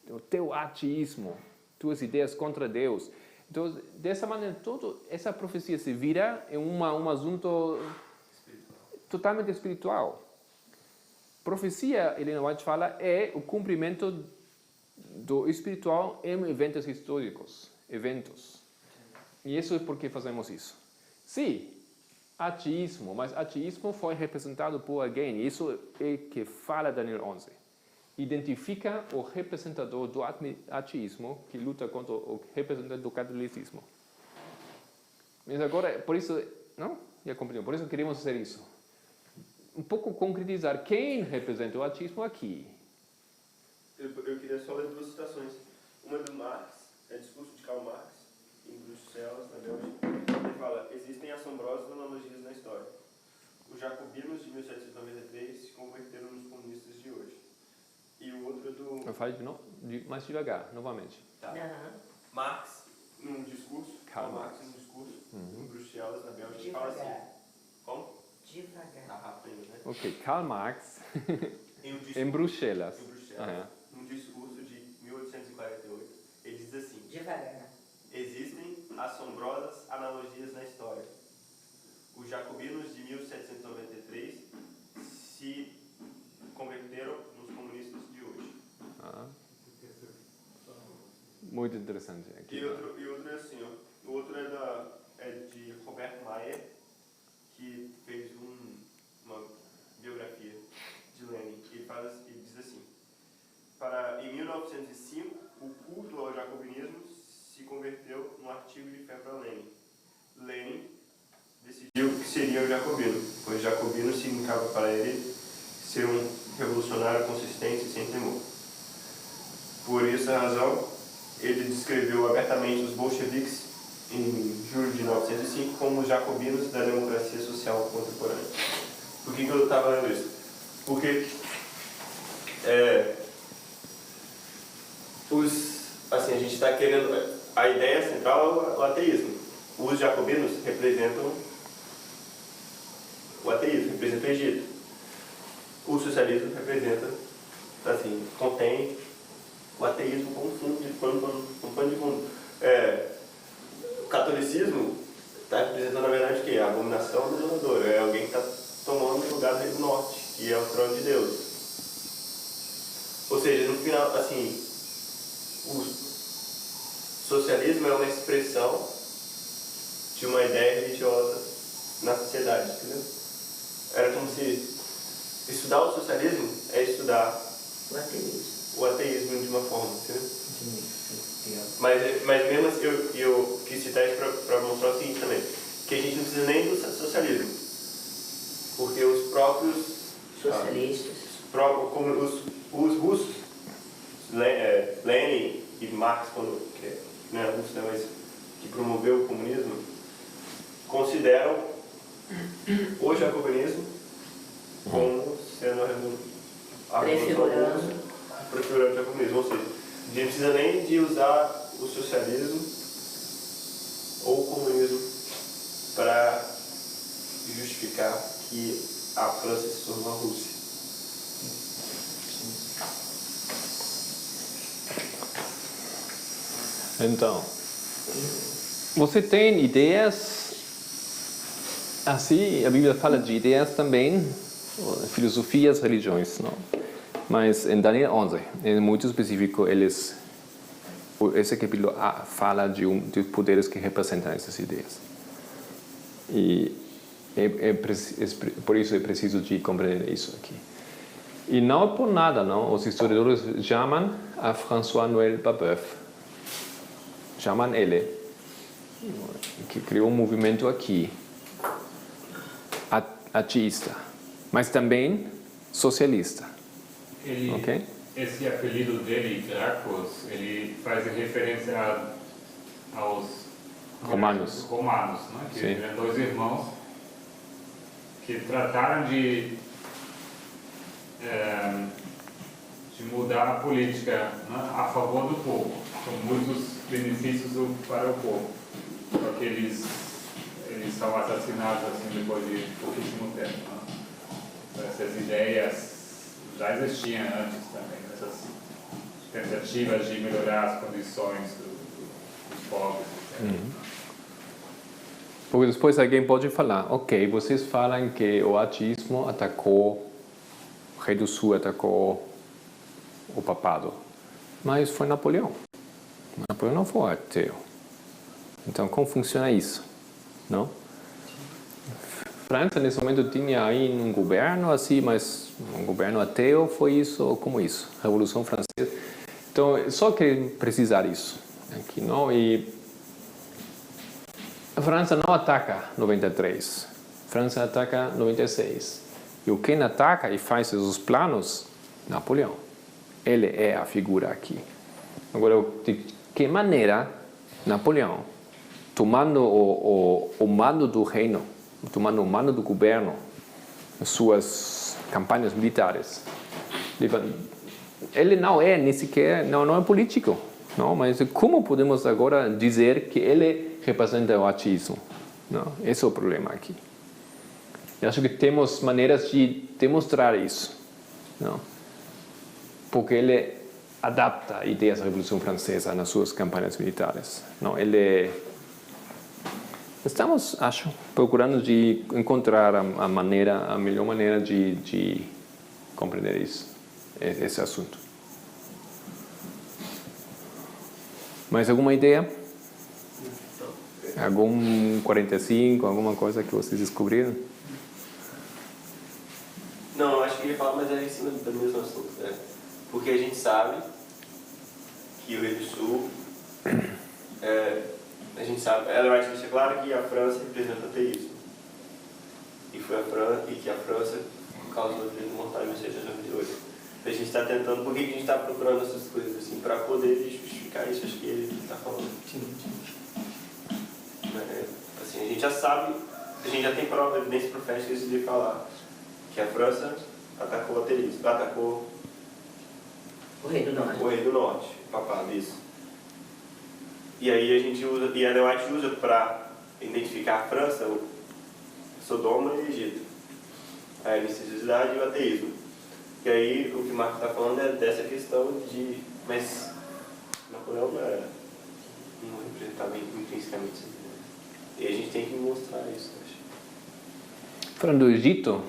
o teu ateísmo, tuas ideias contra Deus. Então, dessa maneira, toda essa profecia se vira em um assunto totalmente espiritual. Profecia, Helena White fala, é o cumprimento do espiritual em eventos históricos, eventos. E isso é porque fazemos isso. Sim, ateísmo, mas ateísmo foi representado por alguém. Isso é que fala Daniel 11. Identifica o representador do ateísmo que luta contra o representante do catolicismo. Mas agora, por isso, não? Já compreendeu? Por isso queremos fazer isso. Um pouco concretizar quem representa o ateísmo aqui. Eu queria só ler duas citações. Uma é do Marx, é discurso de Karl Marx, em Bruxelas, na Bélgica. Ele fala: existem assombrosas analogias na história. Os jacobinos de 1793 se converteram nos comunistas de hoje. E o outro é do... Eu falo de novo, mais devagar, novamente. Tá. Marx, Num discurso, Karl Marx. num discurso, em Bruxelas, na Bélgica, ele fala assim... Como? Devagar. Tá rápido ainda, né? Ok, Karl Marx, Em um discurso, em Bruxelas. Em Bruxelas, num discurso de 1848, ele diz assim: Devagar. existem assombrosas analogias na história. Os jacobinos de 1793 se converteram nos comunistas de hoje. Muito interessante. Aqui. E outro é assim, ó. O outro é de Roberto Mayer, que fez uma biografia de Lenin. Ele diz assim: em 1905, o culto ao jacobinismo se converteu num artigo de fé para Lenin. Lenin decidiu que seria o jacobino, pois jacobino significava para ele ser um revolucionário consistente e sem temor. Por essa razão, ele descreveu abertamente os bolcheviques em julho de 1905 como os jacobinos da democracia social contemporânea. Por que eu estava lendo isso? Porque a gente está querendo... A ideia central é o ateísmo. Os jacobinos representam o ateísmo, representam o Egito. O socialismo representa, assim, contém o ateísmo como pano de fundo. O catolicismo está representando, na verdade, o quê? A abominação do dominador. É alguém que está tomando o lugar do Rei do Norte, que é o trono de Deus. Ou seja, no final, assim, o socialismo é uma expressão de uma ideia religiosa na sociedade, entendeu? Era como se estudar o socialismo é estudar o ateísmo de uma forma, entendeu? Mas mesmo assim, eu quis citar isso para mostrar o seguinte também, que a gente não precisa nem do socialismo, porque os próprios Socialistas. como os russos, Lenin e Marx, não era russo, mas que promoveu o comunismo, consideram o jacobinismo como sendo a revolução prefigurando o jacobinismo. Ou seja, a gente não precisa nem de usar o socialismo ou o comunismo para justificar que a França se tornou a Rússia. Então, você tem ideias, assim, a Bíblia fala de ideias também, filosofias, religiões, não? Mas em Daniel 11, é muito específico, esse capítulo fala de poderes que representam essas ideias. E por isso é preciso de compreender isso aqui. E não por nada, não? Os historiadores chamam a François-Noël Babeuf, chamam ele, que criou um movimento aqui, ateísta, mas também socialista. Okay? Esse apelido dele, Gracchus, ele faz referência aos romanos, né? Que eram dois irmãos que trataram de mudar a política, né, a favor do povo, com muitos benefícios para o povo. Só que eles são assassinados assim depois de pouquíssimo tempo. Né? Essas ideias já existiam antes também, essas tentativas de melhorar as condições dos povos. Porque depois alguém pode falar, ok, vocês falam que o ateísmo atacou, o rei do sul atacou o papado, mas foi Napoleão. Napoleão não foi ateu. Então, como funciona isso? Não? França, nesse momento, tinha aí um governo assim, mas um governo ateu foi isso ou como isso? Revolução Francesa. Então, só que precisar isso aqui, não? E a França não ataca 93. A França ataca 96. E quem ataca e faz os planos? Napoleão. Ele é a figura aqui. Agora, de que maneira Napoleão, tomando o mando do reino, tomando o mando do governo, suas campanhas militares, ele não é nem sequer, não é político, não? Mas como podemos agora dizer que ele representa o ateísmo? Não? Esse é o problema aqui. Eu acho que temos maneiras de demonstrar isso, não? Porque ele adapta ideias da Revolução Francesa nas suas campanhas militares. Não, estamos, acho, procurando de encontrar a melhor maneira de compreender isso, esse assunto. Mais alguma ideia? Algum 45, alguma coisa que vocês descobriram? Não, eu acho que ele fala, mas é em cima do mesmo assunto, né? Porque a gente sabe que o Rei do Sul, a gente sabe, ela vai deixar claro que a França representa o ateísmo. E que a França causou o direito mortal em 1798. A gente está tentando, por que a gente está procurando essas coisas assim? Para poder justificar isso, acho que ele está falando. Assim, a gente já sabe, a gente já tem prova, evidências proféticas de falar que a França atacou o ateísmo, atacou O Rei do Norte. o Rei do Norte, o papado, isso. E aí a gente usa, e a Ellen White usa para identificar a França, o Sodoma e o Egito, a religiosidade e o ateísmo. E aí o que o Marco está falando é dessa questão de, mas Napoleão não representava intrinsecamente isso. E a gente tem que mostrar isso, eu acho. Falando do Egito,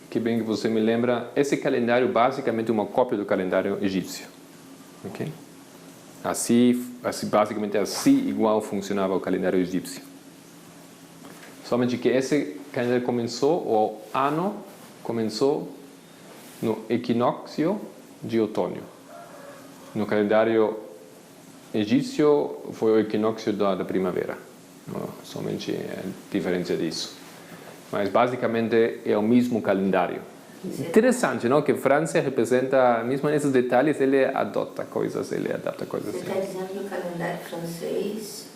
que bem que você me lembra, esse calendário basicamente é uma cópia do calendário egípcio. Ok? Basicamente assim igual funcionava o calendário egípcio. Somente que esse calendário o ano começou no equinócio de outono. No calendário egípcio foi o equinócio da primavera. somente a diferença disso. Mas basicamente é o mesmo calendário. Interessante, não? Que França representa, mesmo nesses detalhes, ele adota coisas, ele adapta coisas. Você está dizendo que o calendário francês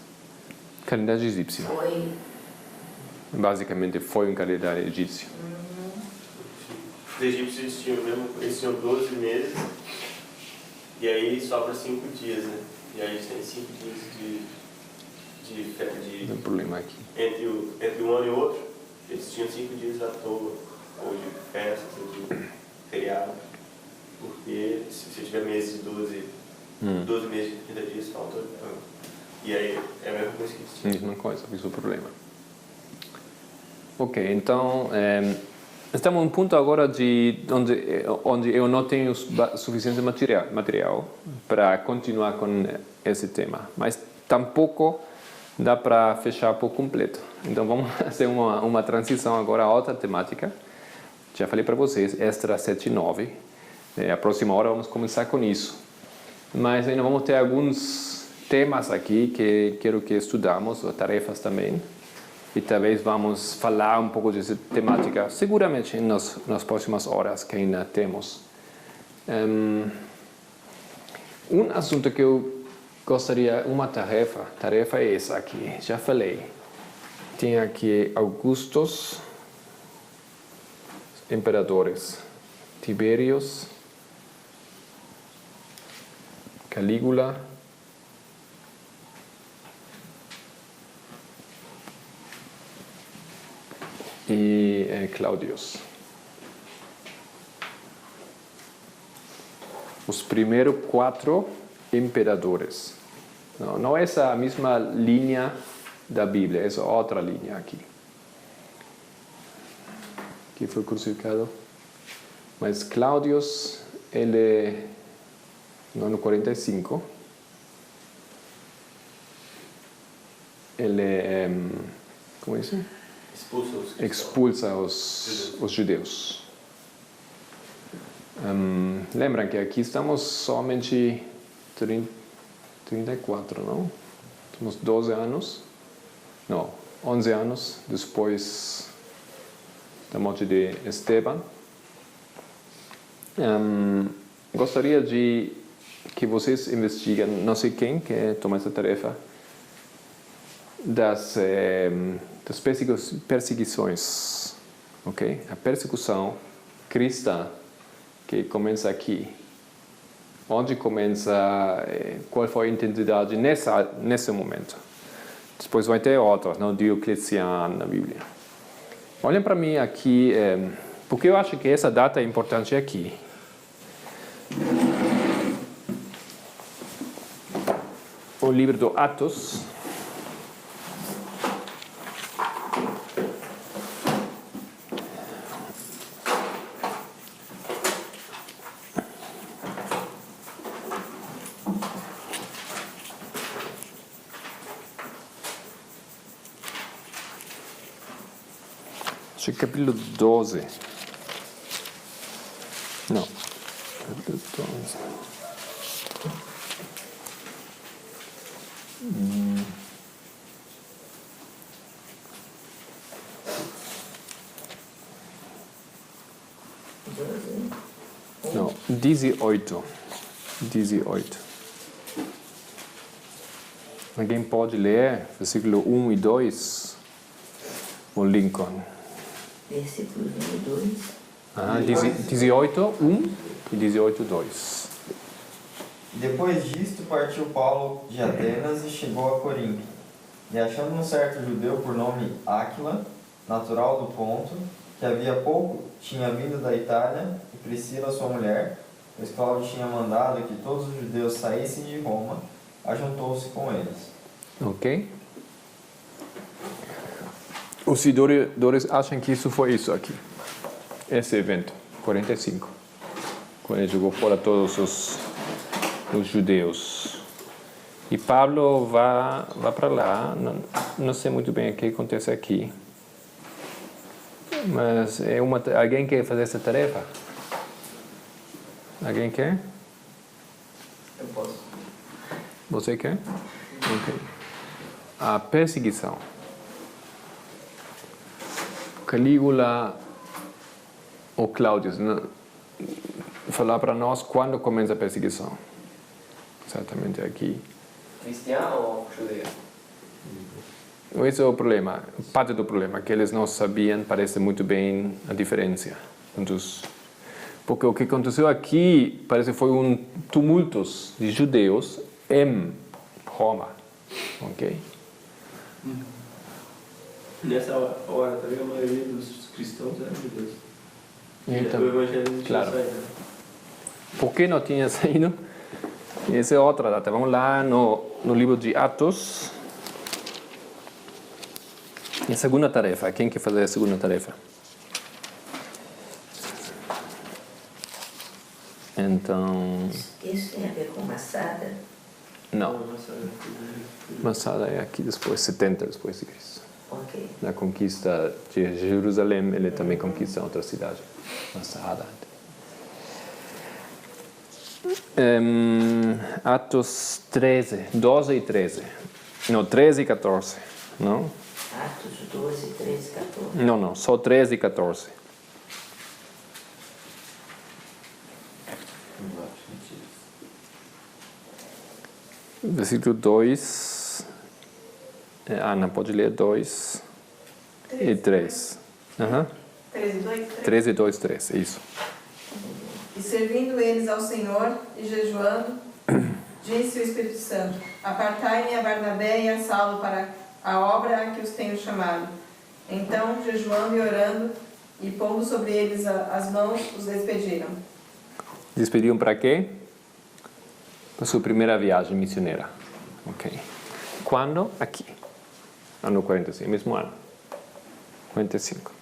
Calendário egípcio. foi... Basicamente foi um calendário egípcio. Os egípcios eles tinham 12 meses, e aí sobra 5 dias, né? E aí tem 5 dias de Não tem problema aqui. entre um ano e outro, eles tinham 5 dias à toa, ou de festas, ou de feriado, porque se você tiver meses de 12 meses de 30 dias, falta ano. E aí é a mesma coisa que eles tinham. Mesma coisa, mesmo problema. Ok, então estamos num ponto agora onde eu não tenho suficiente material para continuar com esse tema, mas tampouco dá para fechar por completo. Então vamos fazer uma transição agora a outra temática. Já falei para vocês, Esdras 7 e 9. A próxima hora vamos começar com isso. Mas ainda vamos ter alguns temas aqui que quero que estudamos, tarefas também. E talvez vamos falar um pouco dessa temática, seguramente nas próximas horas que ainda temos. Um assunto que eu gostaria, uma tarefa é essa aqui, já falei. Tem aqui Augustos, imperadores, Tiberius, Calígula, e Claudius. Os primeiros 4 imperadores. Não é essa mesma linha da Bíblia, essa outra linha aqui. Que foi crucificado. Mas Claudius, ele no ano 45, ele como é isso? Expulsa os judeus. Lembram que aqui estamos somente 34, não? Temos 12 anos, não, 11 anos depois da morte de Esteban. Gostaria de que vocês investiguem, não sei quem que toma essa tarefa, das perseguições, ok? A persecução cristã que começa aqui. Onde começa, qual foi a intensidade nesse momento. Depois vai ter outras, não? Diocleciano na Bíblia. Olhem para mim aqui, porque eu acho que essa data é importante aqui. O livro do Atos. Acho que capítulo 12. Não. Capítulo 12. Não, 18. 18. Alguém pode ler versículo 1 e 2? O Lincoln. Versículos 1 e 2. 18, 1 e 18, 2. Depois disto, partiu Paulo de Atenas e chegou a Corinto. E achando um certo judeu por nome Áquila, natural do Ponto, que havia pouco tinha vindo da Itália, e Priscila, sua mulher, pois Cláudio tinha mandado que todos os judeus saíssem de Roma, ajuntou-se com eles. Ok? Os historiadores acham que isso foi isso aqui. Esse evento, 45. Quando ele jogou fora todos os judeus. E Pablo vai para lá. Não sei muito bem o que acontece aqui. Mas alguém quer fazer essa tarefa? Alguém quer? Eu posso. Você quer? Ok. A perseguição. Calígula ou Cláudio, falar para nós quando começa a perseguição. Exatamente aqui. Cristiano ou judeu? Esse é o problema, parte do problema, que eles não sabiam, parece muito bem a diferença. Porque o que aconteceu aqui parece que foi tumulto de judeus em Roma, ok? Nessa hora também a maioria dos cristãos eram judeus. Então, O evangelho não tinha claro. saído. Por que não tinha saído? Essa é outra data. Vamos lá no livro de Atos. E a segunda tarefa. Quem quer fazer a segunda tarefa? Então... Isso tem a ver com Massada? Não. Massada é aqui depois, 70 depois de Cristo. Ok. Na conquista de Jerusalém, ele também conquista outra cidade. Massada. Atos 13, 12 e 13. Não, 13 e 14. Não? Atos 12, 13, 14. Não, só 13 e 14. Versículo 2. Ana, pode ler 2 e 3. 13, 2, 3. 13, 2, 3, isso. E servindo eles ao Senhor e jejuando, disse o Espírito Santo: Apartai-me a Barnabé e a Saulo para a obra a que os tenho chamado. Então, jejuando e orando, e pondo sobre eles as mãos, os despediram. Despediram para quê? Para sua primeira viagem missionária. Ok. Quando? Aqui. Ano 45, mesmo ano. 45.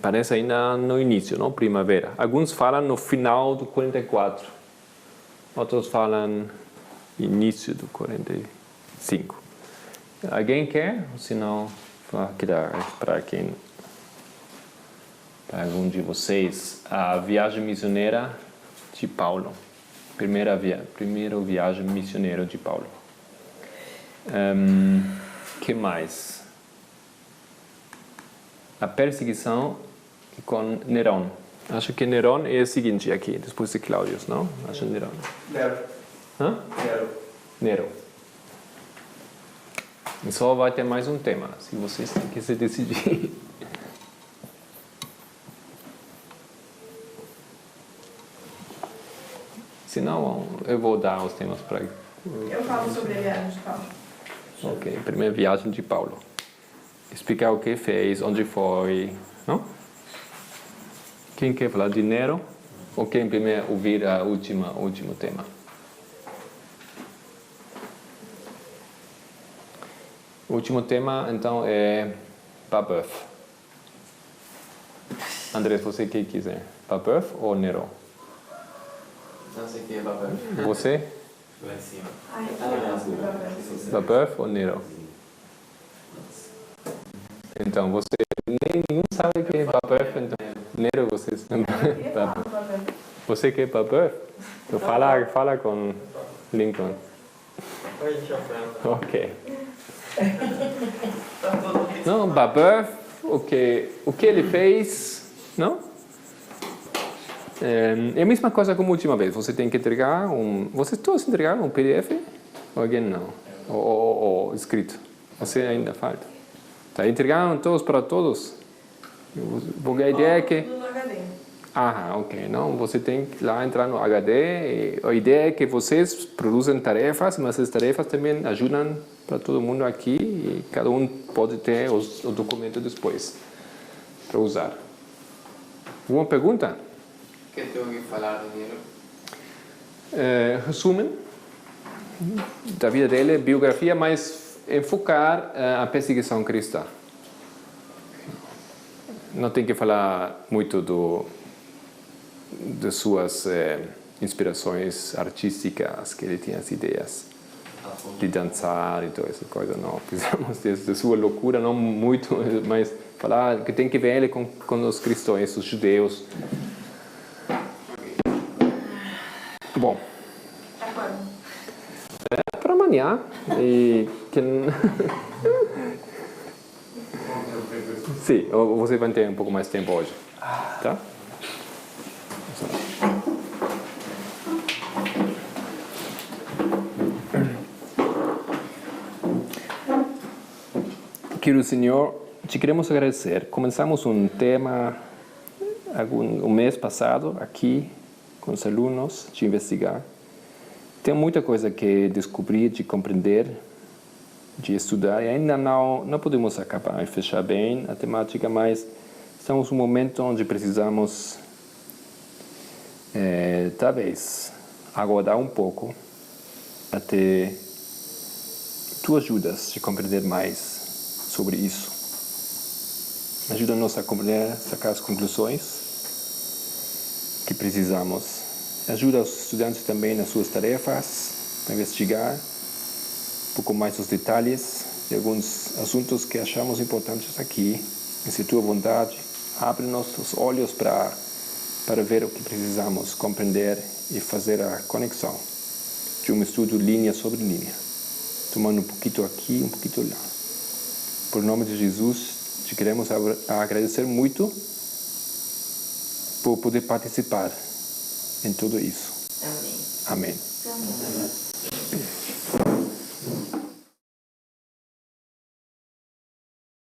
Parece ainda no início, não? Primavera. Alguns falam no final do 44. Outros falam início do 45. Alguém quer? Se não, aqui para quem? Para algum de vocês, a viagem missionária de Paulo. Primeira viagem missionária de Paulo. Que mais? A perseguição com Nerão. Acho que Nerão é o seguinte aqui, depois de Cláudio, não? Acho Nerão. Nero. Hã? Nero. E só vai ter mais um tema, se vocês têm que se decidir. Senão, eu vou dar os temas para... Eu falo sobre a viagem de Paulo. Ok, primeira viagem de Paulo. Explicar o que fez, onde foi, não? Quem quer falar de Nero? Ou quem primeiro ouvir o último tema? O último tema, então, é Babeuf. André, você que quiser. Babeuf ou Nero? Não sei o que é Babeuf. Você? Lá em cima. Ai, eu Babeuf ou Nero? Então, você nenhum sabe o que é Babeuf, então Nero vocês não. Você quer Babeuf? Então fala com Lincoln. Ok. Não, Babeuf, o que ele fez, não? É a mesma coisa como a última vez. Você tem que entregar vocês todos entregaram um PDF? Ou alguém não? Ou escrito? Você ainda falta? Tá, entregaram todos para todos? Porque a ideia é que... Tudo no HD. Ah, ok. Não, você tem que lá entrar no HD. E a ideia é que vocês produzem tarefas, mas as tarefas também ajudam para todo mundo aqui e cada um pode ter o documento depois para usar. Alguma pergunta? O que tenho que falar do Nero? Resumen da vida dele, biografia, mas enfocar a perseguição cristã. Não tem que falar muito de suas inspirações artísticas, que ele tinha as ideias de dançar e toda essa coisa. Não precisamos de sua loucura, não muito, mas falar que tem que ver ele com os cristãos, os judeus. Bom. Para amanhã. E Sim, ou você vai ter um pouco mais de tempo hoje. Tá? Querido Senhor, te queremos agradecer. Começamos um tema um mês passado aqui com os alunos de investigar. Tem muita coisa que descobrir, de compreender, de estudar. E ainda não podemos acabar e fechar bem a temática, mas estamos num momento onde precisamos, talvez, aguardar um pouco até tu ajudas de compreender mais sobre isso. Ajuda-nos a compreender, sacar as conclusões que precisamos. Ajuda os estudantes também nas suas tarefas, para investigar um pouco mais os detalhes de alguns assuntos que achamos importantes aqui. E se tua vontade, abre nossos olhos para ver o que precisamos compreender e fazer a conexão de um estudo linha sobre linha, tomando um pouquinho aqui, um pouquinho lá. Por nome de Jesus, te queremos agradecer muito por poder participar em tudo isso. Amém. Amém. Amém.